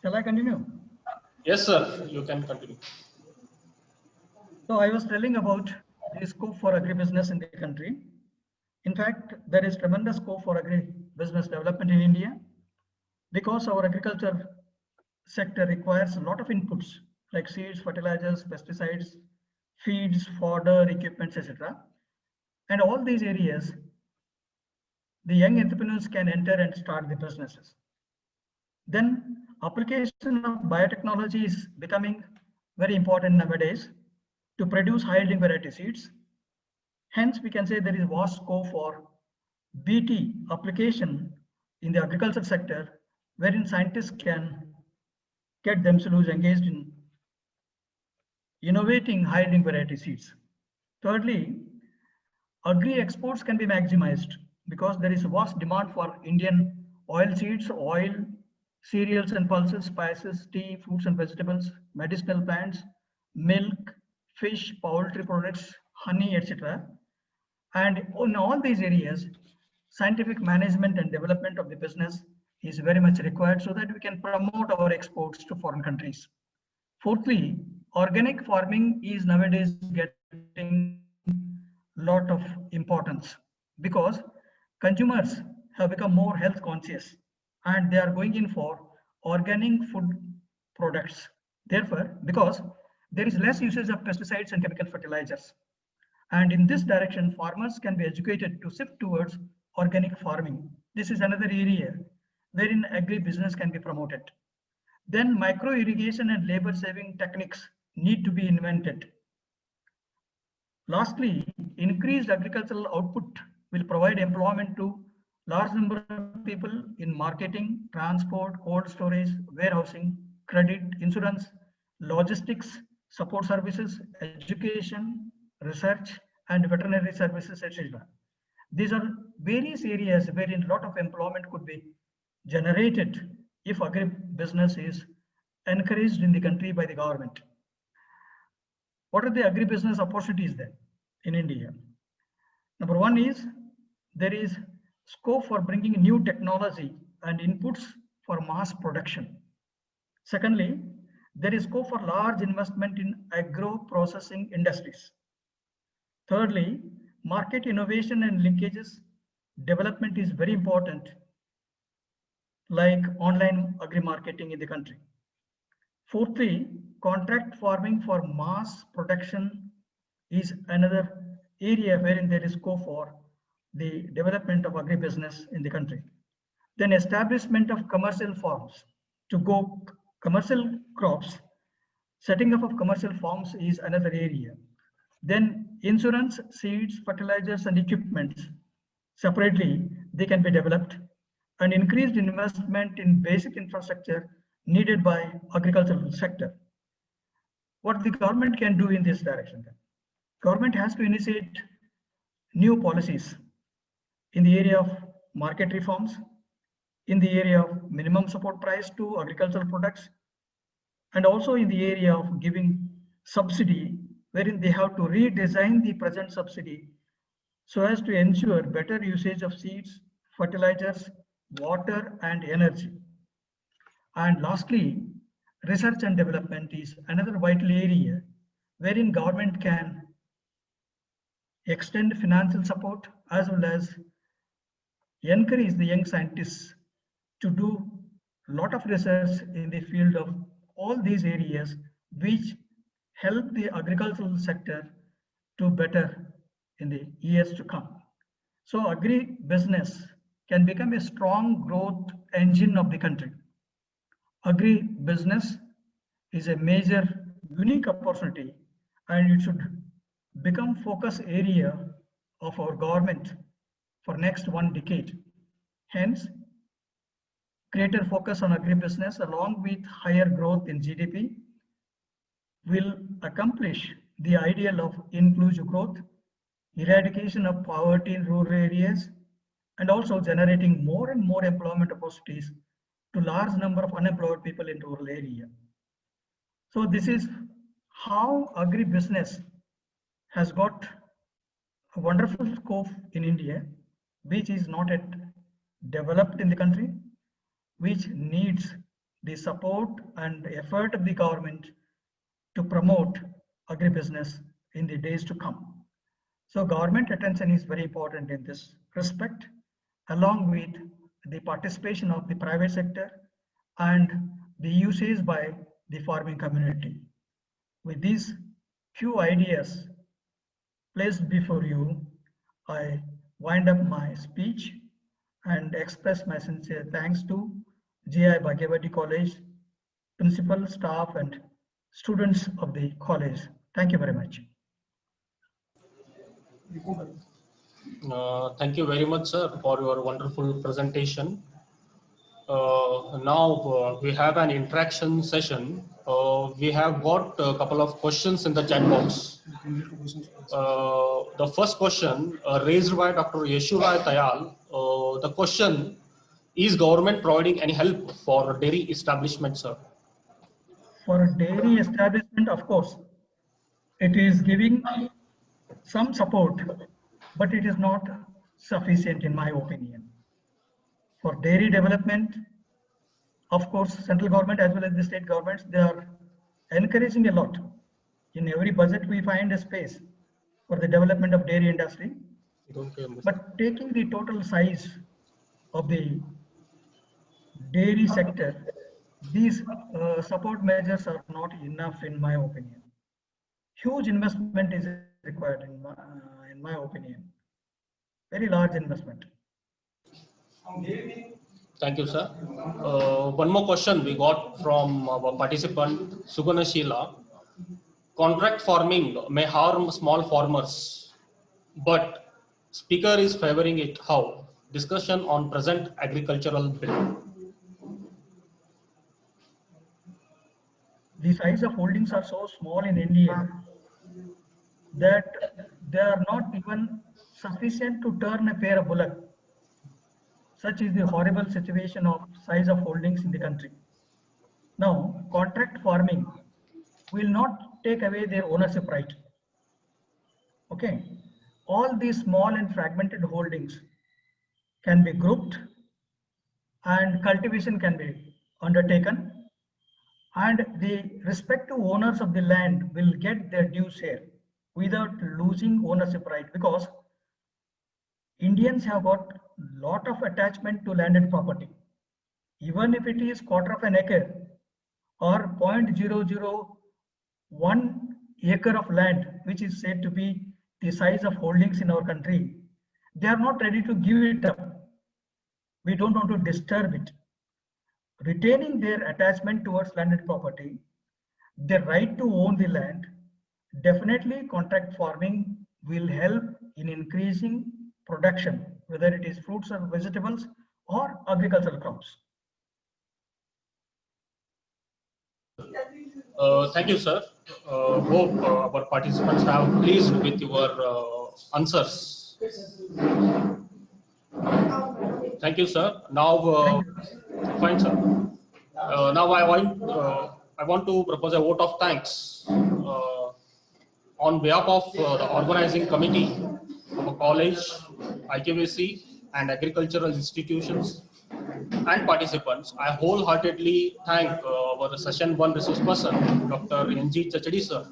Shall I continue? Yes sir. You can continue. So I was telling about the scope for agribusiness in the country. In fact, there is tremendous scope for agribusiness development in India because our agriculture sector requires a lot of inputs like seeds, fertilizers, pesticides, feeds, fodder, equipments, etc. And all these areas, the young entrepreneurs can enter and start the businesses. Then application of biotechnology is becoming very important nowadays to produce high-yielding variety seeds. Hence, we can say there is vast scope for BT application in the agriculture sector, wherein scientists can get themselves engaged in innovating high-yielding variety seeds. Thirdly, agri exports can be maximized because there is vast demand for Indian oil seeds, oil, cereals and pulses, spices, tea, fruits and vegetables, medicinal plants, milk, fish, poultry products, honey, etc. And in all these areas, scientific management and development of the business is very much required so that we can promote our exports to foreign countries. Fourthly, organic farming is nowadays getting lot of importance because consumers have become more health conscious and they are going in for organic food products. Therefore, because there is less usage of pesticides and chemical fertilizers. And in this direction, farmers can be educated to shift towards organic farming. This is another area wherein agri-business can be promoted. Then micro irrigation and labor saving techniques need to be invented. Lastly, increased agricultural output will provide employment to large number of people in marketing, transport, cold storage, warehousing, credit, insurance, logistics, support services, education, research, and veterinary services, etc. These are various areas wherein a lot of employment could be generated if agribusiness is encouraged in the country by the government. What are the agribusiness opportunities then in India? Number one is there is scope for bringing new technology and inputs for mass production. Secondly, there is scope for large investment in agro-processing industries. Thirdly, market innovation and linkages development is very important, like online agri-marketing in the country. Fourthly, contract farming for mass production is another area wherein there is scope for the development of agribusiness in the country. Then establishment of commercial farms to go commercial crops. Setting up of commercial farms is another area. Then insurance, seeds, fertilizers, and equipments separately, they can be developed, and increased investment in basic infrastructure needed by agricultural sector. What the government can do in this direction? Government has to initiate new policies in the area of market reforms, in the area of minimum support price to agricultural products, and also in the area of giving subsidy, wherein they have to redesign the present subsidy so as to ensure better usage of seeds, fertilizers, water, and energy. And lastly, research and development is another vital area wherein government can extend financial support as well as encourage the young scientists to do a lot of research in the field of all these areas which help the agricultural sector to better in the years to come. So agri-business can become a strong growth engine of the country. Agri-business is a major unique opportunity, and it should become focus area of our government for next 1 decade. Hence, greater focus on agribusiness along with higher growth in GDP will accomplish the ideal of inclusive growth, eradication of poverty in rural areas, and also generating more and more employment opportunities to large number of unemployed people in rural area. So this is how agribusiness has got a wonderful scope in India, which is not yet developed in the country, which needs the support and effort of the government to promote agribusiness in the days to come. So government attention is very important in this respect, along with the participation of the private sector and the usage by the farming community. With these few ideas placed before you, I wind up my speech and express my sincere thanks to J.I. Bhagyavati College, principal, staff, and students of the college. Thank you very much. Thank you very much, sir, for your wonderful presentation. Now we have an interaction session. We have got a couple of questions in the chat box. The first question raised by Dr. Yeshuraj Tayal. The question: is government providing any help for dairy establishment, sir? For dairy establishment, of course, it is giving some support, but it is not sufficient in my opinion. For dairy development, of course, central government as well as the state governments, they are encouraging a lot. In every budget, we find a space for the development of dairy industry. But taking the total size of the dairy sector, these support measures are not enough in my opinion. Huge investment is required in my opinion. Very large investment. Thank you, sir. One more question we got from our participant, Sugana Sheila. Contract farming may harm small farmers, but speaker is favoring it. How? Discussion on present agricultural bill. The size of holdings are so small in India that they are not even sufficient to turn a pair of bullock. Such is the horrible situation of size of holdings in the country. Now, contract farming will not take away their ownership right. Okay, all these small and fragmented holdings can be grouped and cultivation can be undertaken, and the respective owners of the land will get their due share without losing ownership right, because Indians have got lot of attachment to landed property. Even if it is quarter of an acre or 0.001 acre of land, which is said to be the size of holdings in our country, they are not ready to give it up. We don't want to disturb it. Retaining their attachment towards landed property, their right to own the land, definitely contract farming will help in increasing production, whether it is fruits or vegetables or agricultural crops. Thank you, sir. Hope our participants have pleased with your answers. Thank you, sir. Now, fine, sir. Now I want to propose a vote of thanks on behalf of the organizing committee of a college, IQAC, and agricultural institutions and participants. I wholeheartedly thank our session 1 resource person, Dr. N.G. Chachadi, sir,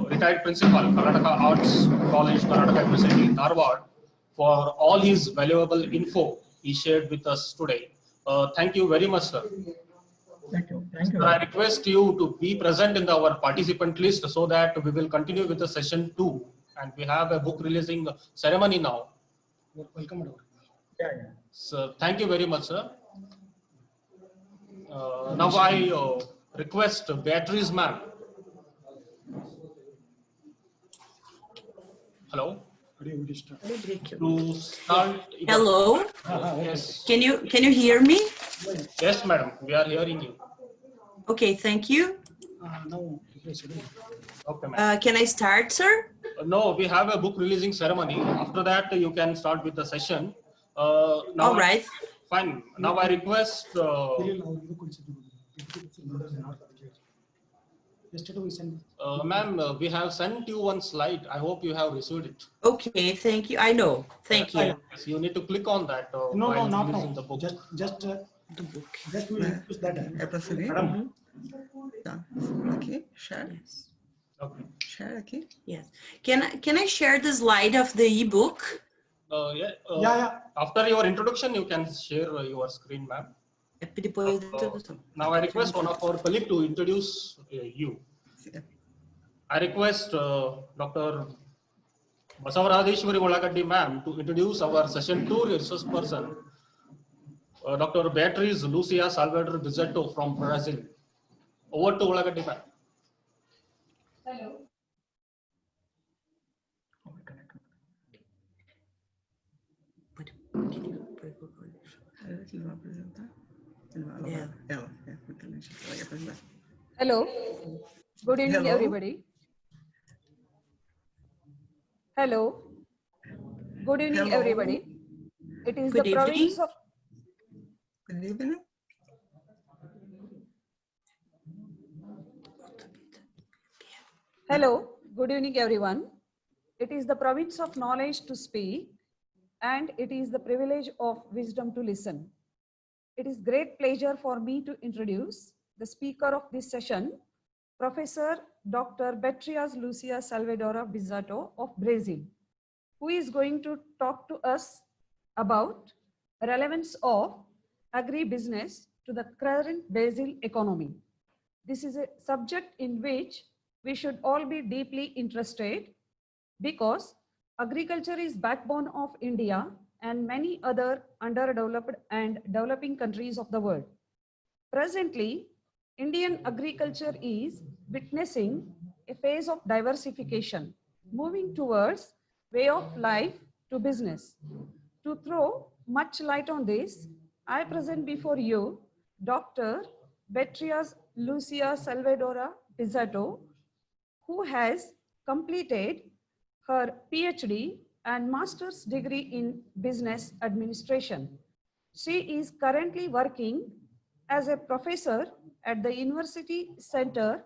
retired principal, Karnataka Arts College, Karnataka University, Dharwad, for all his valuable info he shared with us today. Thank you very much, sir. Thank you. Thank you. Sir, I request you to be present in our participant list so that we will continue with the session 2. And we have a book releasing ceremony now. Welcome. Yeah. So thank you very much, sir. Now I request Beatrice ma'am. Hello. To start. Hello, Yes. can you hear me? Yes, madam. We are hearing you. Okay, thank you. Okay, ma'am. Can I start, sir? No, we have a book releasing ceremony. After that, you can start with the session. Now All right. Fine. Now I request. Yesterday we sent. Ma'am, we have sent you one slide. I hope you have received it. Okay, thank you. I know. Thank you. Yes, you need to click on that. No, while not releasing now. the book. Just we use that. É para subir? Madam, Tá. Aqui, share. Okay. Share aqui. Yes. Can I share the slide of the ebook? yeah. After your introduction, you can share your screen, ma'am. Depois da introdução. Now I request one of our colleagues to introduce you. I request Dr. Basavarajeshwari Volakaddi ma'am to introduce our session 2 resource person, Dr. Beatriz Lucia Salvador Bizzetto from Brazil. Over to Volakaddi ma'am. Hello. Ela que vai apresentar. Yeah. Ela vai apresentar. Hello. Good evening, Hello. everybody. Hello. Good evening, Hello. everybody. It is Good the province evening. of Good evening. Hello. Good evening, everyone. It is the province of knowledge to speak, and it is the privilege of wisdom to listen. It is great pleasure for me to introduce the speaker of this session, Professor Dr. Beatriz Lucia Salvadora Bizzetto of Brazil, who is going to talk to us about relevance of agribusiness to the current Brazil economy. This is a subject in which we should all be deeply interested because agriculture is backbone of India and many other underdeveloped and developing countries of the world. Presently, Indian agriculture is witnessing a phase of diversification, moving towards way of life to business. To throw much light on this, I present before you Dr. Beatriz Lucia Salvadora Bizzetto, who has completed her PhD and master's degree in business administration. She is currently working as a professor at the University Center,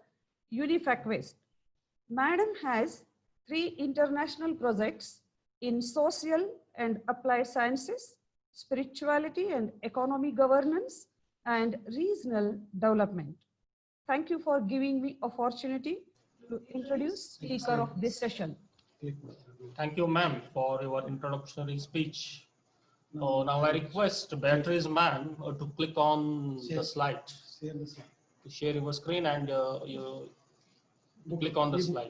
UNIFAC West. Madam has 3 international projects in social and applied sciences, spirituality and economic governance, and regional development. Thank you for giving me opportunity to introduce speaker of this session. Thank you, ma'am, for your introductory speech. Now I request Beatriz ma'am to click on the slide, to share your screen and you click on the slide.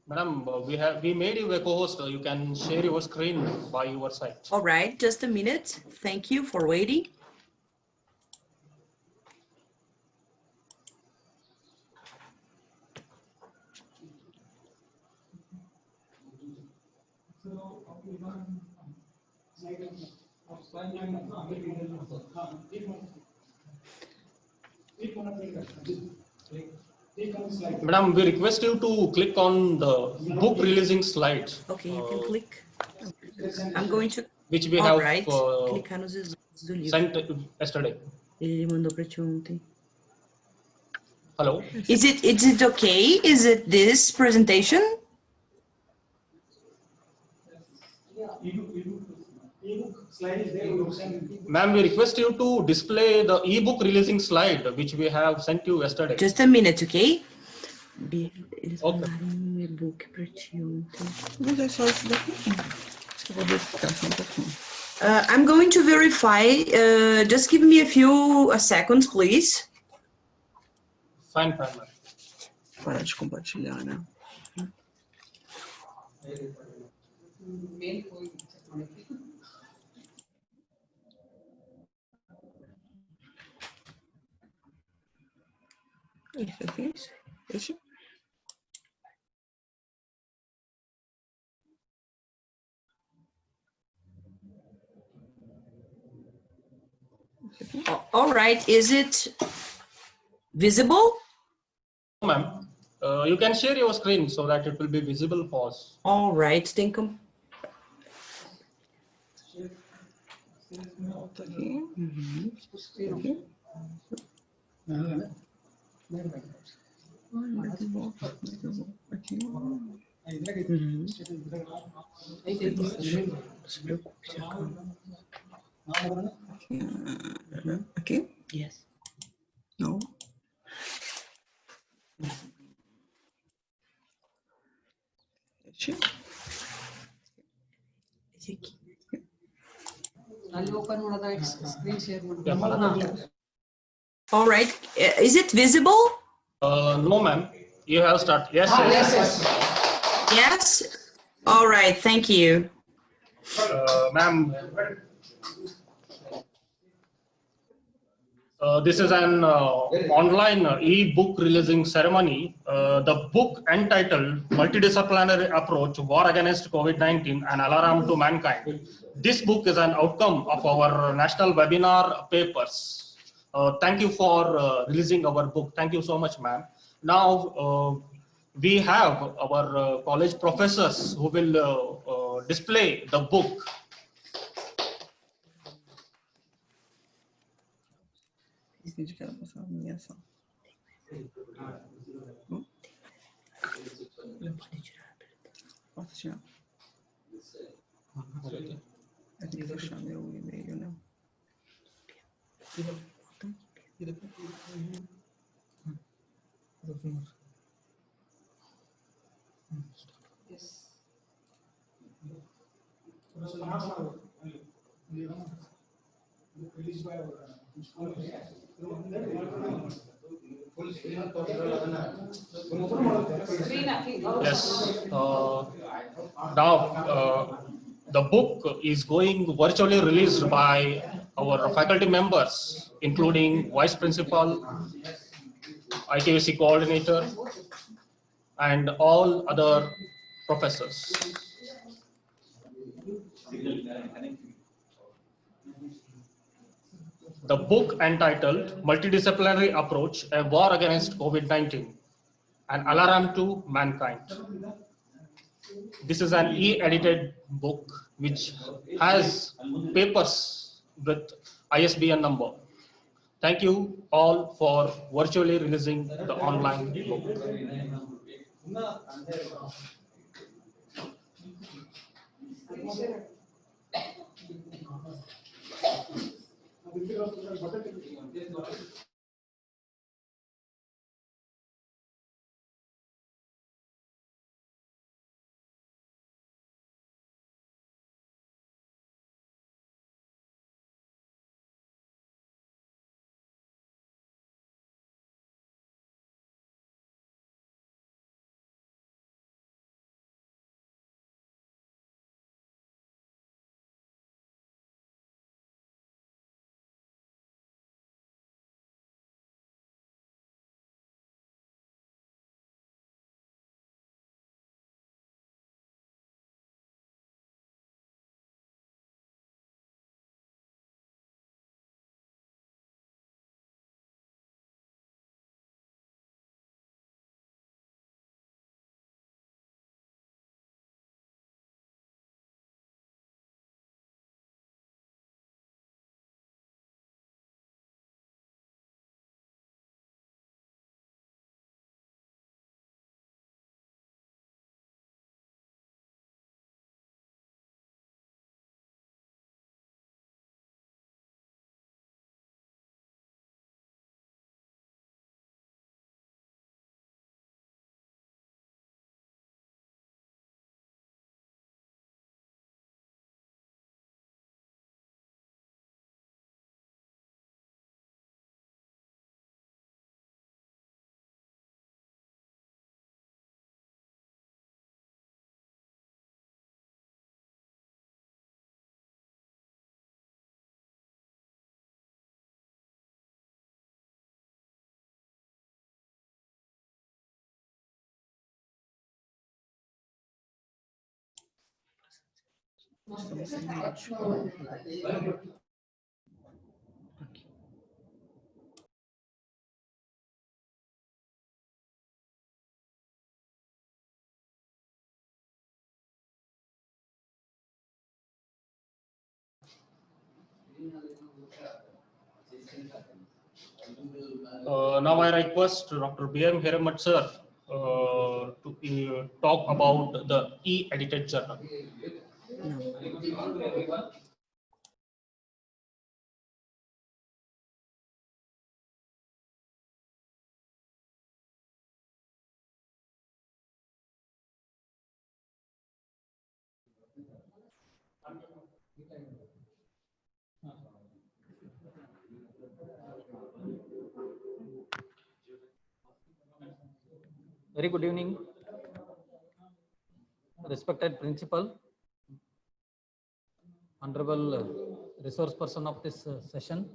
Madam, we made you a co-host. You can share your screen by your side. All right, just a minute. Thank you for waiting. Madam, we request you to click on the book releasing slide, Okay, you can click. I'm going to. which we All have right. Clicar nos slides do livro. sent yesterday. Ele mandou para ti ontem. Hello. Is it okay? Is it this presentation? Ma'am, we request you to display the ebook releasing slide, which we have sent you yesterday. Just a minute, okay? Eles Okay. mandaram e-book para ti ontem. Mas é só isso daqui. Acho que eu vou verificar só um pouquinho. I'm going to verify. Just give me a few seconds, please. Fine, fine, ma'am. Parar de compartilhar, né? Esse aqui, esse. All right. Is it visible? Ma'am, you can share your screen so that it will be visible for us. All right. Thank you. Volta aqui. Aqui. Olha, que volta. Aqui. Não se preocupe, se acalma. Aqui? Yes. Não. Esse. Esse aqui. Yeah, madam. All right. Is it visible? No, ma'am. You have start. Yes, yes. Yes. All right. Thank you. Ma'am, this is an online e-book releasing ceremony. The book entitled Multidisciplinary Approach, War Against COVID-19 and Alarm to Mankind. This book is an outcome of our national webinar papers. Thank you for releasing our book. Thank you so much, ma'am. Now, we have our college professors who will display the book. Entendi que era passar a nomeação. Posso tirar? Eu tenho que deixar meu e-mail, né? Yes. Now, the book is going virtually released by our faculty members, including Vice Principal, IKVC Coordinator, and all other professors. The book entitled Multidisciplinary Approach, A War Against COVID-19, An Alarm to Mankind. This is an e-edited book which has papers with ISBN number. Thank you all for virtually releasing the online book. Estamos sem áudio. Now I request Dr. B.M. Hiramat sir to talk about the e-edited journal. Não. Very good evening, respected principal, honorable resource person of this session,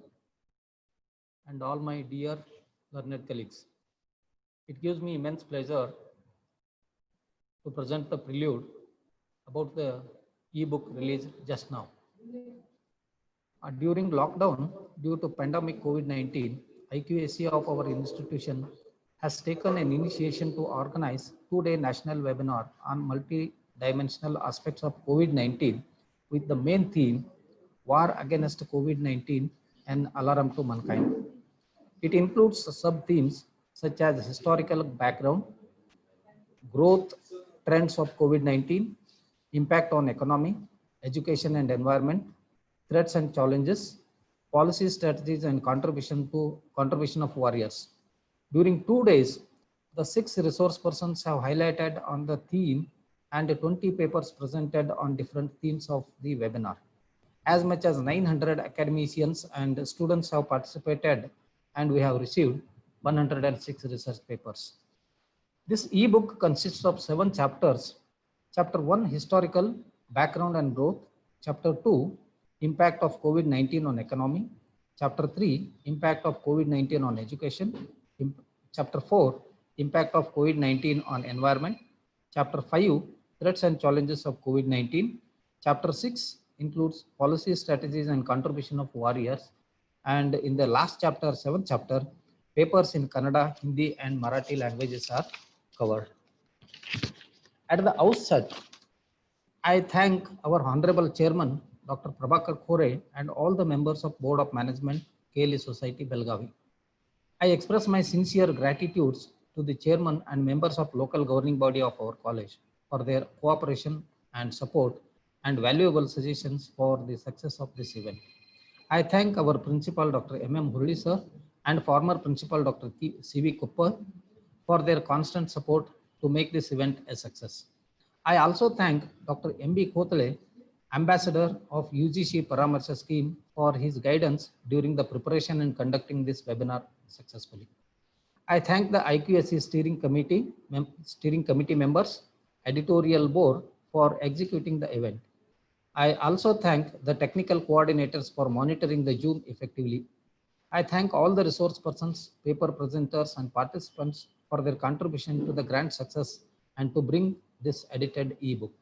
and all my dear learned colleagues. It gives me immense pleasure to present the prelude about the e-book release just now. During lockdown, due to pandemic COVID-19, IQAC of our institution has taken an initiation to organize two-day national webinar on multi-dimensional aspects of COVID-19 with the main theme, War Against COVID-19, an Alarm to Mankind. It includes sub-themes such as historical background, growth trends of COVID-19, impact on economy, education and environment, threats and challenges, policy strategies and contribution of warriors. During 2 days, the 6 resource persons have highlighted on the theme and 20 papers presented on different themes of the webinar. As much as 900 academicians and students have participated, and we have received 106 research papers. This e-book consists of 7 chapters. Chapter 1, historical background and growth. Chapter 2, impact of COVID-19 on economy. Chapter 3, impact of COVID-19 on education. Chapter 4, impact of COVID-19 on environment. Chapter 5, threats and challenges of COVID-19. Chapter 6 includes policy strategies and contribution of warriors. And in the last chapter, 7th chapter, papers in Kannada, Hindi and Marathi languages are covered. At the outset, I thank our Honorable Chairman, Dr. Prabhakar Khore, and all the members of Board of Management, KLE Society, Belgavi. I express my sincere gratitudes to the Chairman and members of local governing body of our college for their cooperation and support and valuable suggestions for the success of this event. I thank our Principal, Dr. M.M. Hurli sir, and former Principal, Dr. C.V. Kuppar, for their constant support to make this event a success. I also thank Dr. M.B. Kothale, Ambassador of UGC Paramarsha Scheme, for his guidance during the preparation and conducting this webinar successfully. I thank the IQAC steering committee members, editorial board for executing the event. I also thank the technical coordinators for monitoring the Zoom effectively. I thank all the resource persons, paper presenters and participants for their contribution to the grand success and to bring this edited e-book.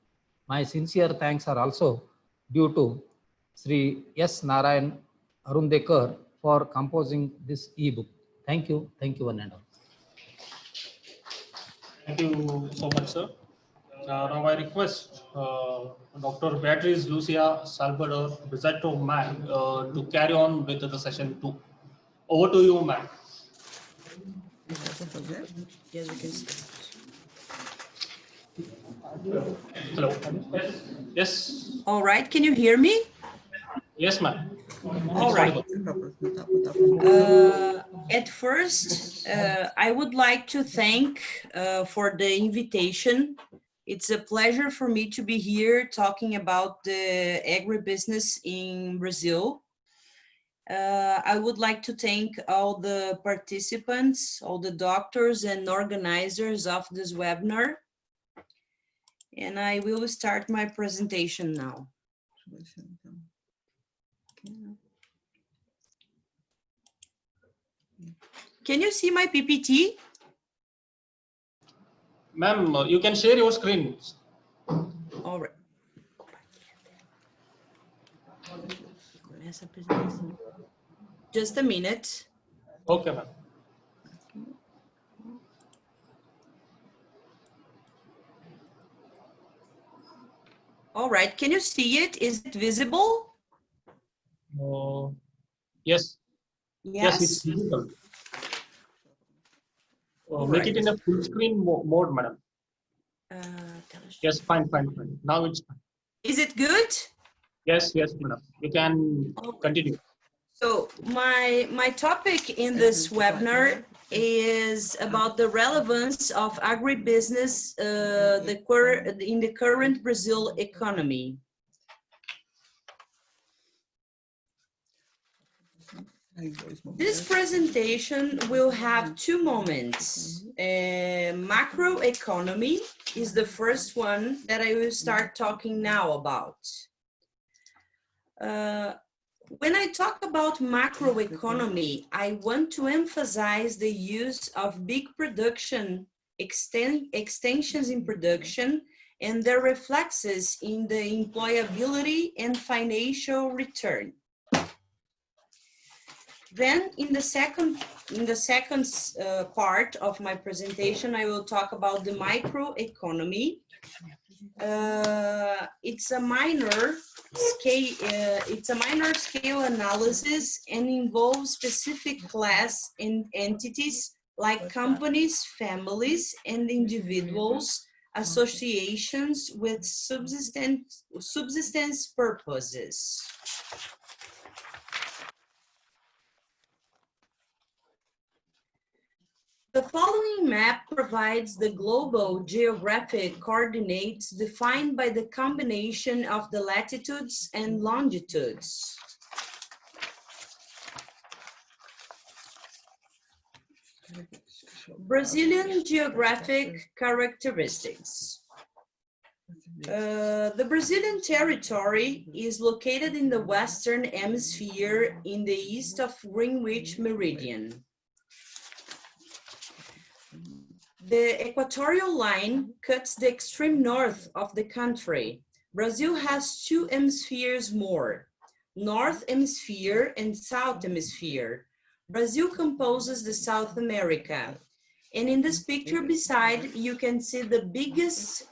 My sincere thanks are also due to Sri S. Narayan Arundekar for composing this e-book. Thank you one and all. Thank you so much, sir. Now I request Dr. Beatriz Lucia Salvador Bizzetto, ma'am, to carry on with the session 2. Over to you, ma'am. Yes, we can start. Hello. Yes. All right, can you hear me? Yes, ma'am. All right. At first, I would like to thank for the invitation. It's a pleasure for me to be here talking about the agribusiness in Brazil. I would like to thank all the participants, all the doctors and organizers of this webinar. And I will start my presentation now. Can you see my PPT? Ma'am, you can share your screen. All right. essa apresentação. Just a minute. Okay, ma'am. All right, can you see it? Is it visible? Yes. Yes, Yes. it's visible. All Make right. it in a full screen mode, madam. Yes, fine. Now it's fine. Is it good? Yes, madam. You can continue. So my topic in this webinar is about the relevance of agribusiness in the current Brazil economy. This presentation will have two moments. Macroeconomy is the first one that I will start talking now about. When I talk about macroeconomy, I want to emphasize the use of big production, extensions in production, and their reflexes in the employability and financial return. Then in the second part of my presentation, I will talk about the microeconomy. It's a minor scale analysis and involves specific class and entities like companies, families, and individuals, associations with subsistence purposes. The following map provides the global geographic coordinates defined by the combination of the latitudes and longitudes. Brazilian geographic characteristics. The Brazilian territory is located in the Western Hemisphere in the east of Greenwich Meridian. The equatorial line cuts the extreme north of the country. Brazil has two hemispheres more, North Hemisphere and South Hemisphere. Brazil composes the South America. And in this picture beside, you can see the biggest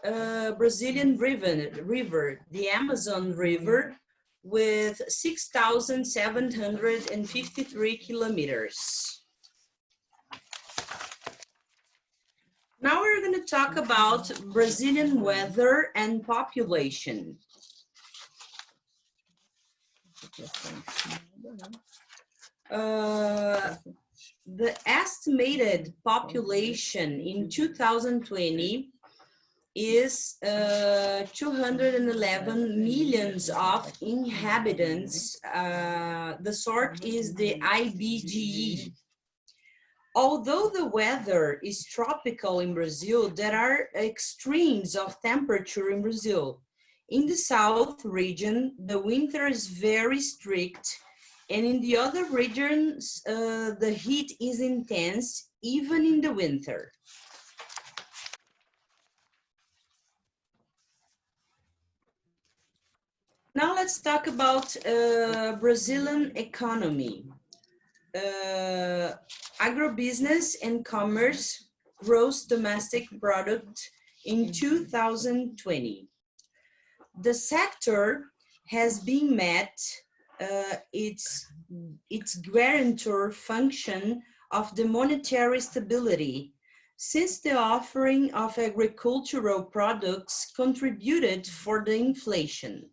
Brazilian river, the Amazon River, with 6,753 kilometers. Now we're going to talk about Brazilian weather and population. The estimated population in 2020 is 211 millions of inhabitants. The sort is the IBGE. Although the weather is tropical in Brazil, there are extremes of temperature in Brazil. In the south region, the winter is very strict, and in the other regions, the heat is intense, even in the winter. Now let's talk about Brazilian economy. Agribusiness and commerce gross domestic product in 2020. The sector has been met its guarantor function of the monetary stability, since the offering of agricultural products contributed for the inflation.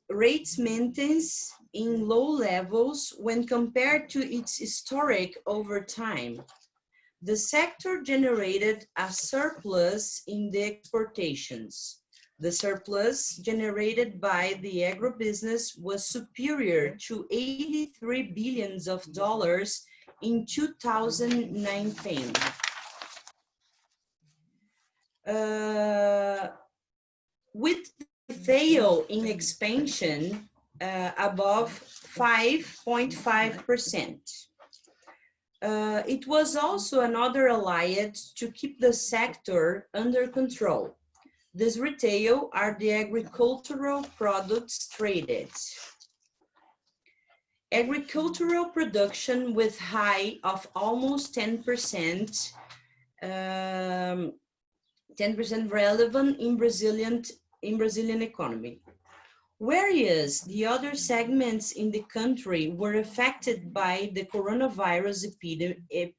Rates maintains in low levels when compared to its historic over time. The sector generated a surplus in the exportations. The surplus generated by the agribusiness was superior to $83 billion in 2019. With the fail in expansion above 5.5%. It was also another alliance to keep the sector under control. This retail are the agricultural products traded. Agricultural production with high of almost 10%, 10% relevant in Brazilian economy. Whereas the other segments in the country were affected by the coronavirus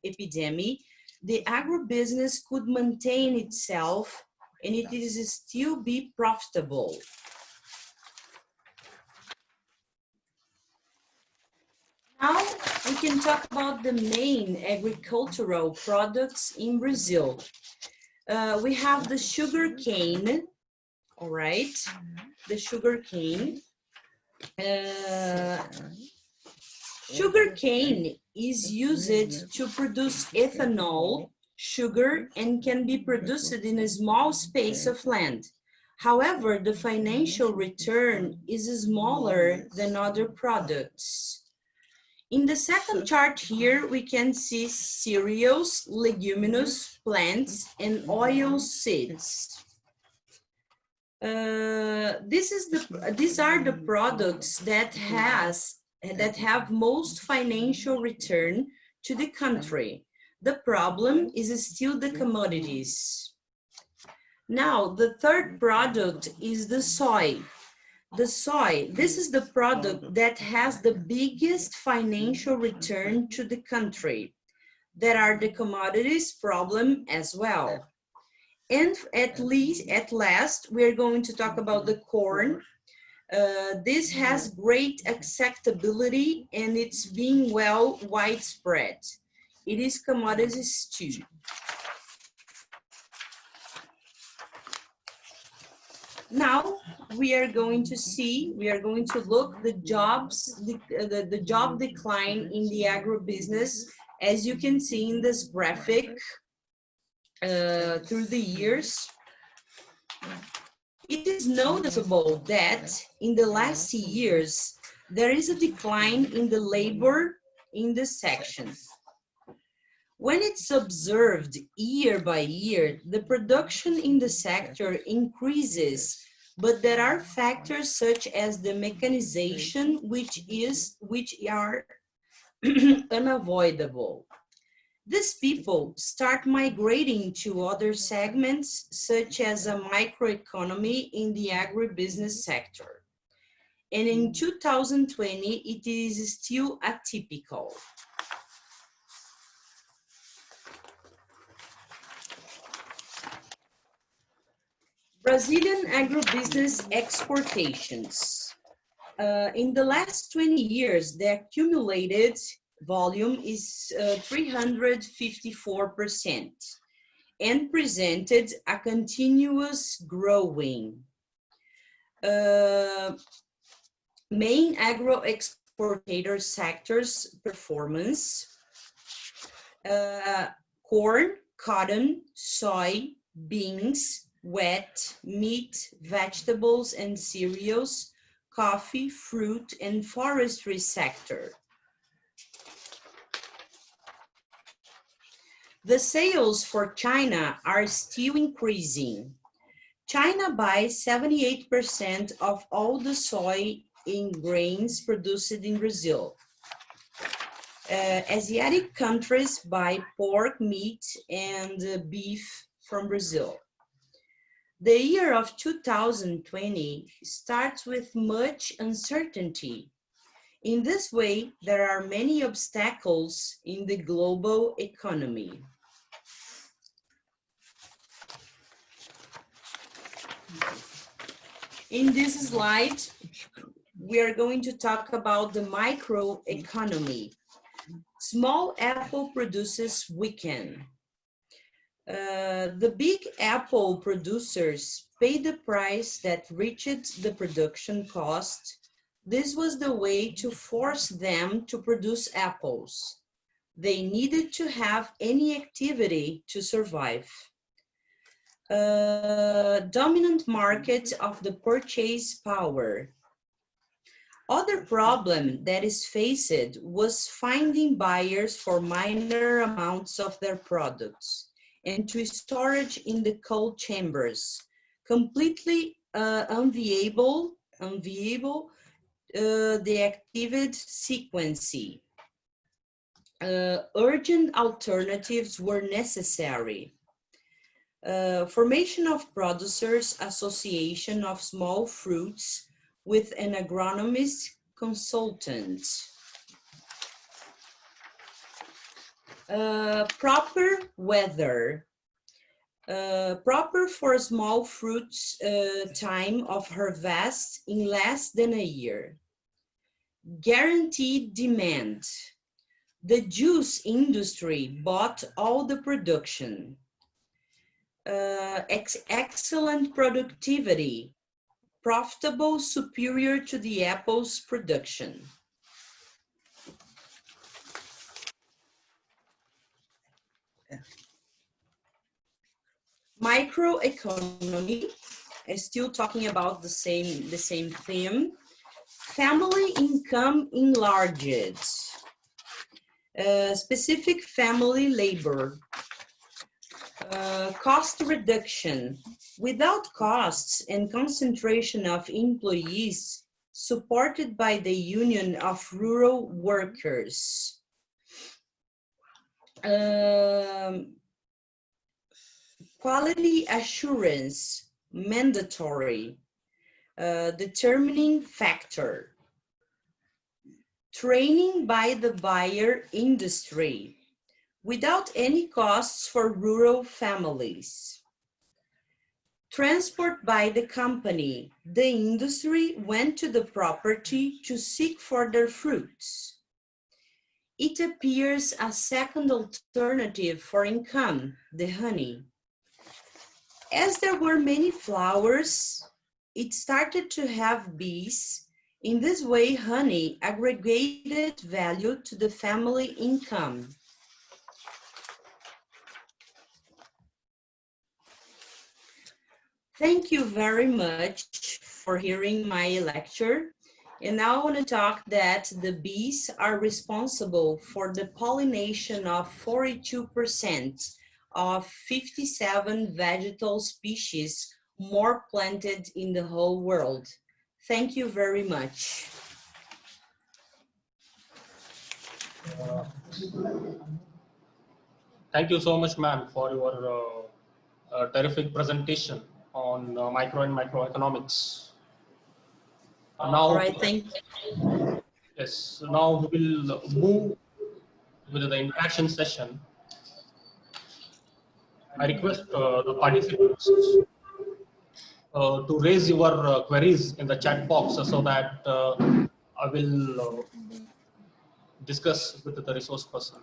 epidemic, the agribusiness could maintain itself and it is still be profitable. Now we can talk about the main agricultural products in Brazil. We have the sugar cane, all right, the sugar cane. Sugar cane is used to produce ethanol, sugar, and can be produced in a small space of land. However, the financial return is smaller than other products. In the second chart here, we can see cereals, leguminous plants, and oil seeds. These are the products that have most financial return to the country. The problem is still the commodities. Now, the third product is the soy. The soy, this is the product that has the biggest financial return to the country. There are the commodities problem as well. And at last, we're going to talk about the corn. This has great acceptability and it's being well widespread. It is commodities too. Now we are going to look the jobs, the job decline in the agribusiness, as you can see in this graphic through the years. It is noticeable that in the last years, there is a decline in the labor in this section. When it's observed year by year, the production in the sector increases, but there are factors such as the mechanization, which are unavoidable. These people start migrating to other segments, such as a microeconomy in the agribusiness sector. And in 2020, it is still atypical. Brazilian agribusiness exportations. In the last 20 years, the accumulated volume is 354% and presented a continuous growing. Main agro-exportator sectors performance, corn, cotton, soy, beans, wheat, meat, vegetables and cereals, coffee, fruit, and forestry sector. The sales for China are still increasing. China buys 78% of all the soy in grains produced in Brazil. Asiatic countries buy pork, meat, and beef from Brazil. The year of 2020 starts with much uncertainty. In this way, there are many obstacles in the global economy. In this slide, we are going to talk about the microeconomy. Small apple producers weaken. The big apple producers pay the price that reached the production cost. This was the way to force them to produce apples. They needed to have any activity to survive. Dominant market of the purchase power. Other problem that is faced was finding buyers for minor amounts of their products and to storage in the cold chambers. completely unviable the activity sequence. Urgent alternatives were necessary. Formation of Producers Association of Small Fruits with an agronomist consultant. Proper weather. Proper for small fruits time of harvest in less than a year. Guaranteed demand. The juice industry bought all the production. Excellent productivity. Profitable, superior to the apple's production. Microeconomy, still talking about the same theme. Family income enlarged. Specific family labor. Cost reduction. Without costs and concentration of employees supported by the Union of Rural Workers. Quality assurance, mandatory, determining factor. Training by the buyer industry, without any costs for rural families. Transport by the company, the industry went to the property to seek for their fruits. It appears a second alternative for income, the honey. As there were many flowers, it started to have bees. In this way, honey aggregated value to the family income. Thank you very much for hearing my lecture. And now I want to talk that the bees are responsible for the pollination of 42% of 57 vegetal species more planted in the whole world. Thank you very much. Thank you so much, ma'am, for your terrific presentation on micro and macroeconomics. Now, all right, thank you. Yes, now we will move with the interaction session. I request the participants to raise your queries in the chat box so that I will discuss with the resource person.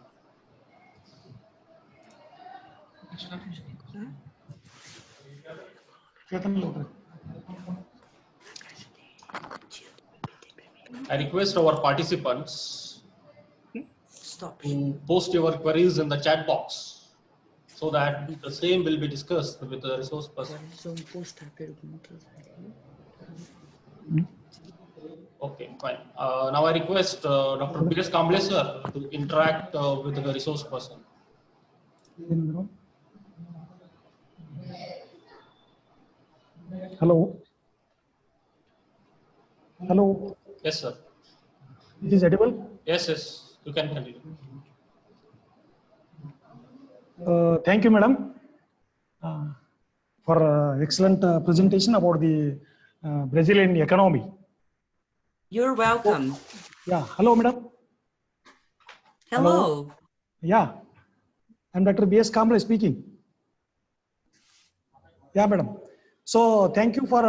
I request our participants to post your queries in the chat box so that the same will be discussed with the resource person. Okay, fine. Now I request Dr. B.S. Kamble sir to interact with the resource person. Hello. Hello. Yes, sir. It is edible? Yes, yes. You can continue. Thank you, madam, for excellent presentation about the Brazilian economy. You're welcome. Yeah. Hello, madam. Hello. Yeah. I'm Dr. B.S. Kamble speaking. Yeah, madam. So thank you for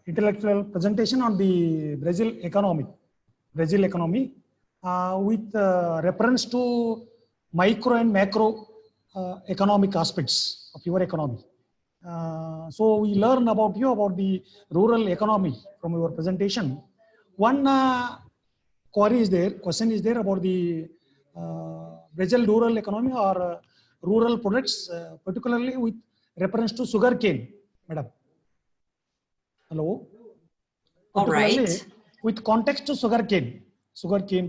intellectual presentation on the Brazil economy with reference to micro and macro economic aspects of your economy. So we learn about you about the rural economy from your presentation. One question is there about the Brazil rural economy or rural products, particularly with reference to sugarcane, madam. Hello. All right. With context to sugarcane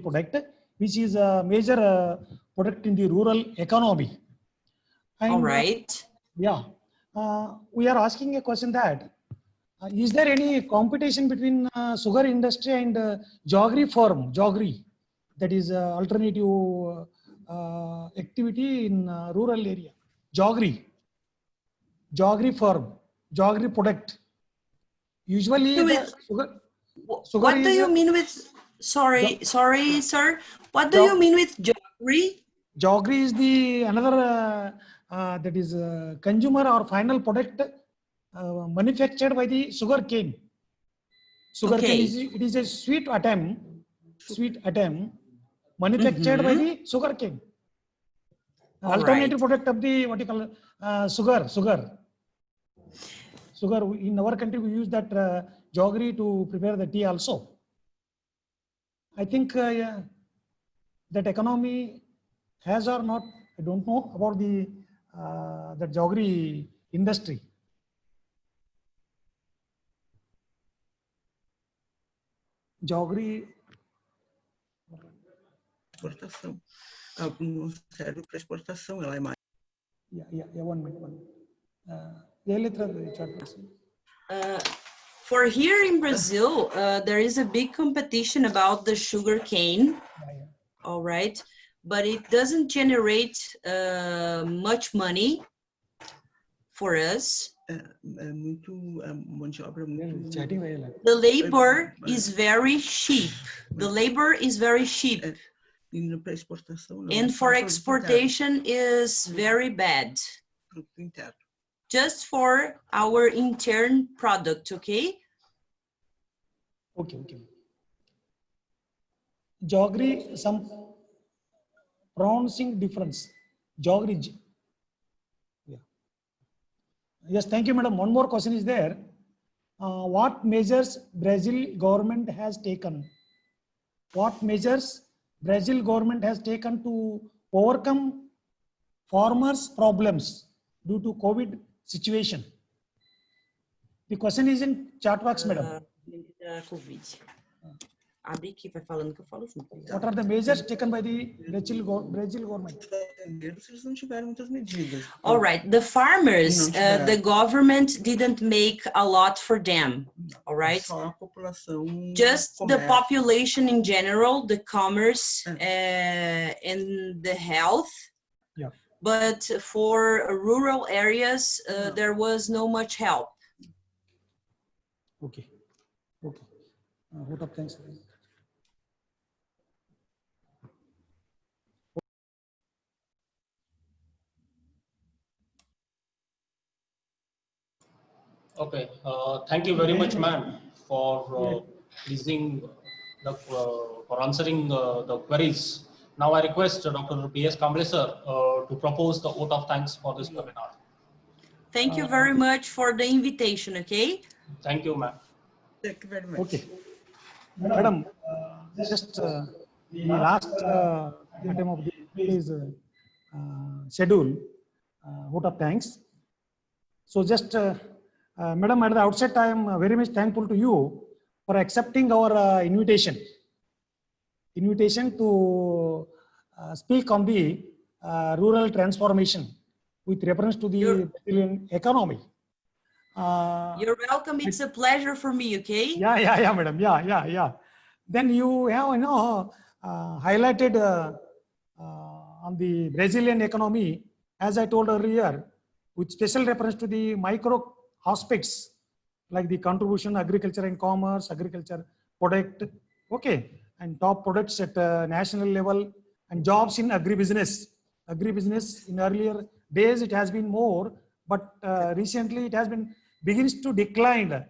product, which is a major product in the rural economy. And, all right. Yeah. we are asking a question that is there any competition between sugar industry and jaggery firm, jaggery, that is alternative activity in rural area, jaggery firm, jaggery product. Usually the With- sugar What do is you mean with, sorry, sir. What do you mean with jaggery? jaggery is the another that is consumer or final product manufactured by the sugar cane. Sugar cane Okay. it is a sweet atom manufactured by the sugar cane. All Alternative right. product of the what you call sugar. In our country we use that jaggery to prepare the tea also. I think yeah, that economy has or not, I don't know about the jaggery industry. Jaggery. Exportação. Não serve para exportação, ela é mais. Yeah, 1 minute. For here in Brazil, there is a big competition about the sugar cane. All right. But it doesn't generate much money for us. Muito, mão de obra muito. The labor is very cheap. The labor is very cheap. Para exportação, não. And for exportation is very bad. Produto interno. Just for our intern product, okay? Okay. Jaggery, some pronouncing difference. Jaggery. Yeah. Yes, thank you, madam. One more question is there. What measures Brazil government has taken? What measures Brazil government has taken to overcome farmers' problems due to COVID situation? The question is in chat box, madam. COVID. Abre aqui, vai falando que eu falo junto. What are the measures taken by the Brazil government? Eles não tiveram muitas medidas. All right, the farmers, the government didn't make a lot for them, all right? Só a população. Just the population in general, the commerce and the health. Yeah. But for rural areas, there was no much help. Okay. Vote of thanks. Okay, thank you very much, ma'am, for pleasing for answering the queries. Now I request Dr. P.S. Kamble sir to propose the vote of thanks for this webinar. Thank you very much for the invitation, okay? Thank you, ma'am. Thank you very much. Okay. Madam, just the last item of the today's schedule, vote of thanks. So just, madam, at the outset, I am very much thankful to you for accepting our invitation to speak on the rural transformation with reference to the Brazilian economy. You're welcome. It's a pleasure for me, okay? Yeah, madam. Yeah. Then you have, highlighted on the Brazilian economy, as I told earlier, with special reference to the micro aspects like the contribution, agriculture and commerce, agriculture product, okay, and top products at national level, and jobs in agribusiness. Agribusiness in earlier days it has been more, but recently it has been begins to decline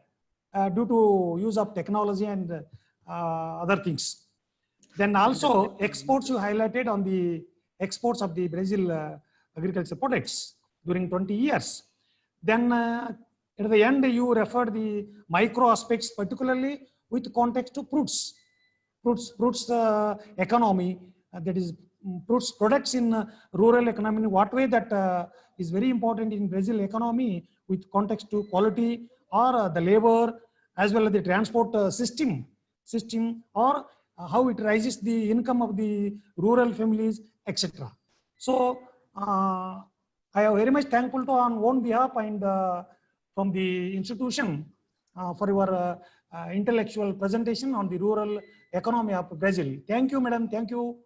due to use of technology and other things. Then also exports, you highlighted on the exports of the Brazil agriculture products during 20 years. Then at the end you referred the micro aspects, particularly with context to fruits economy, that is fruits products in rural economy, in what way that is very important in Brazil economy with context to quality or the labor as well as the transport system or how it raises the income of the rural families, etc. So I am very much thankful to on own behalf and from the institution for your intellectual presentation on the rural economy of Brazil. Thank you, madam. Thank you.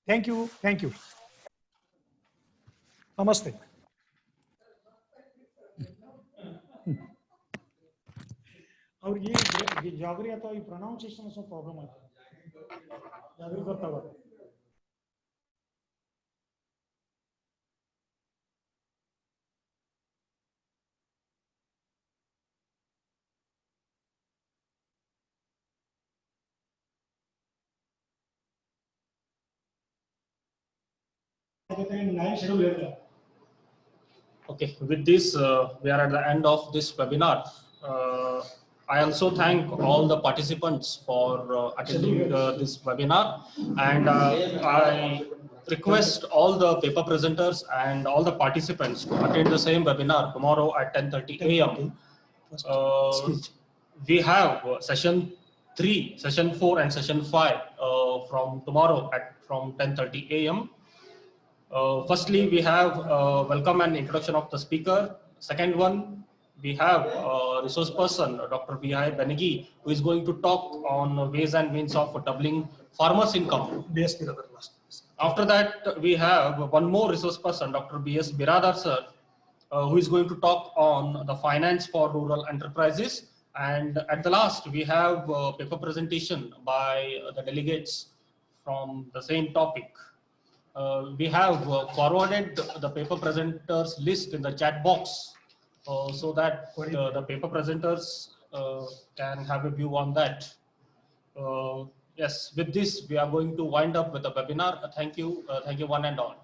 Thank you. Thank you. Namaste. ಅವ್ರಿಗೆ ಜಾಗರಿ ಅಥವಾ ಈ pronunciation ಸ್ವಲ್ಪ problem ಆಯ್ತು ಜಾಗರಿ ಗೊತ್ತಾಗೋದು Okay, with this, we are at the end of this webinar. I also thank all the participants for attending this webinar, and I request all the paper presenters and all the participants to attend the same webinar tomorrow at 10:30 a.m. We have session 3, session 4, and session 5 from tomorrow from 10:30 a.m. Firstly, we have welcome and introduction of the speaker. Second one, we have resource person, Dr. B.I. Benegi, who is going to talk on ways and means of doubling farmers' income. After that, we have one more resource person, Dr. B.S. Biradar, sir, who is going to talk on the finance for rural enterprises. And at the last, we have a paper presentation by the delegates from the same topic. We have forwarded the paper presenters list in the chat box so that the paper presenters can have a view on that. Yes, with this, we are going to wind up with the webinar. Thank you one and all.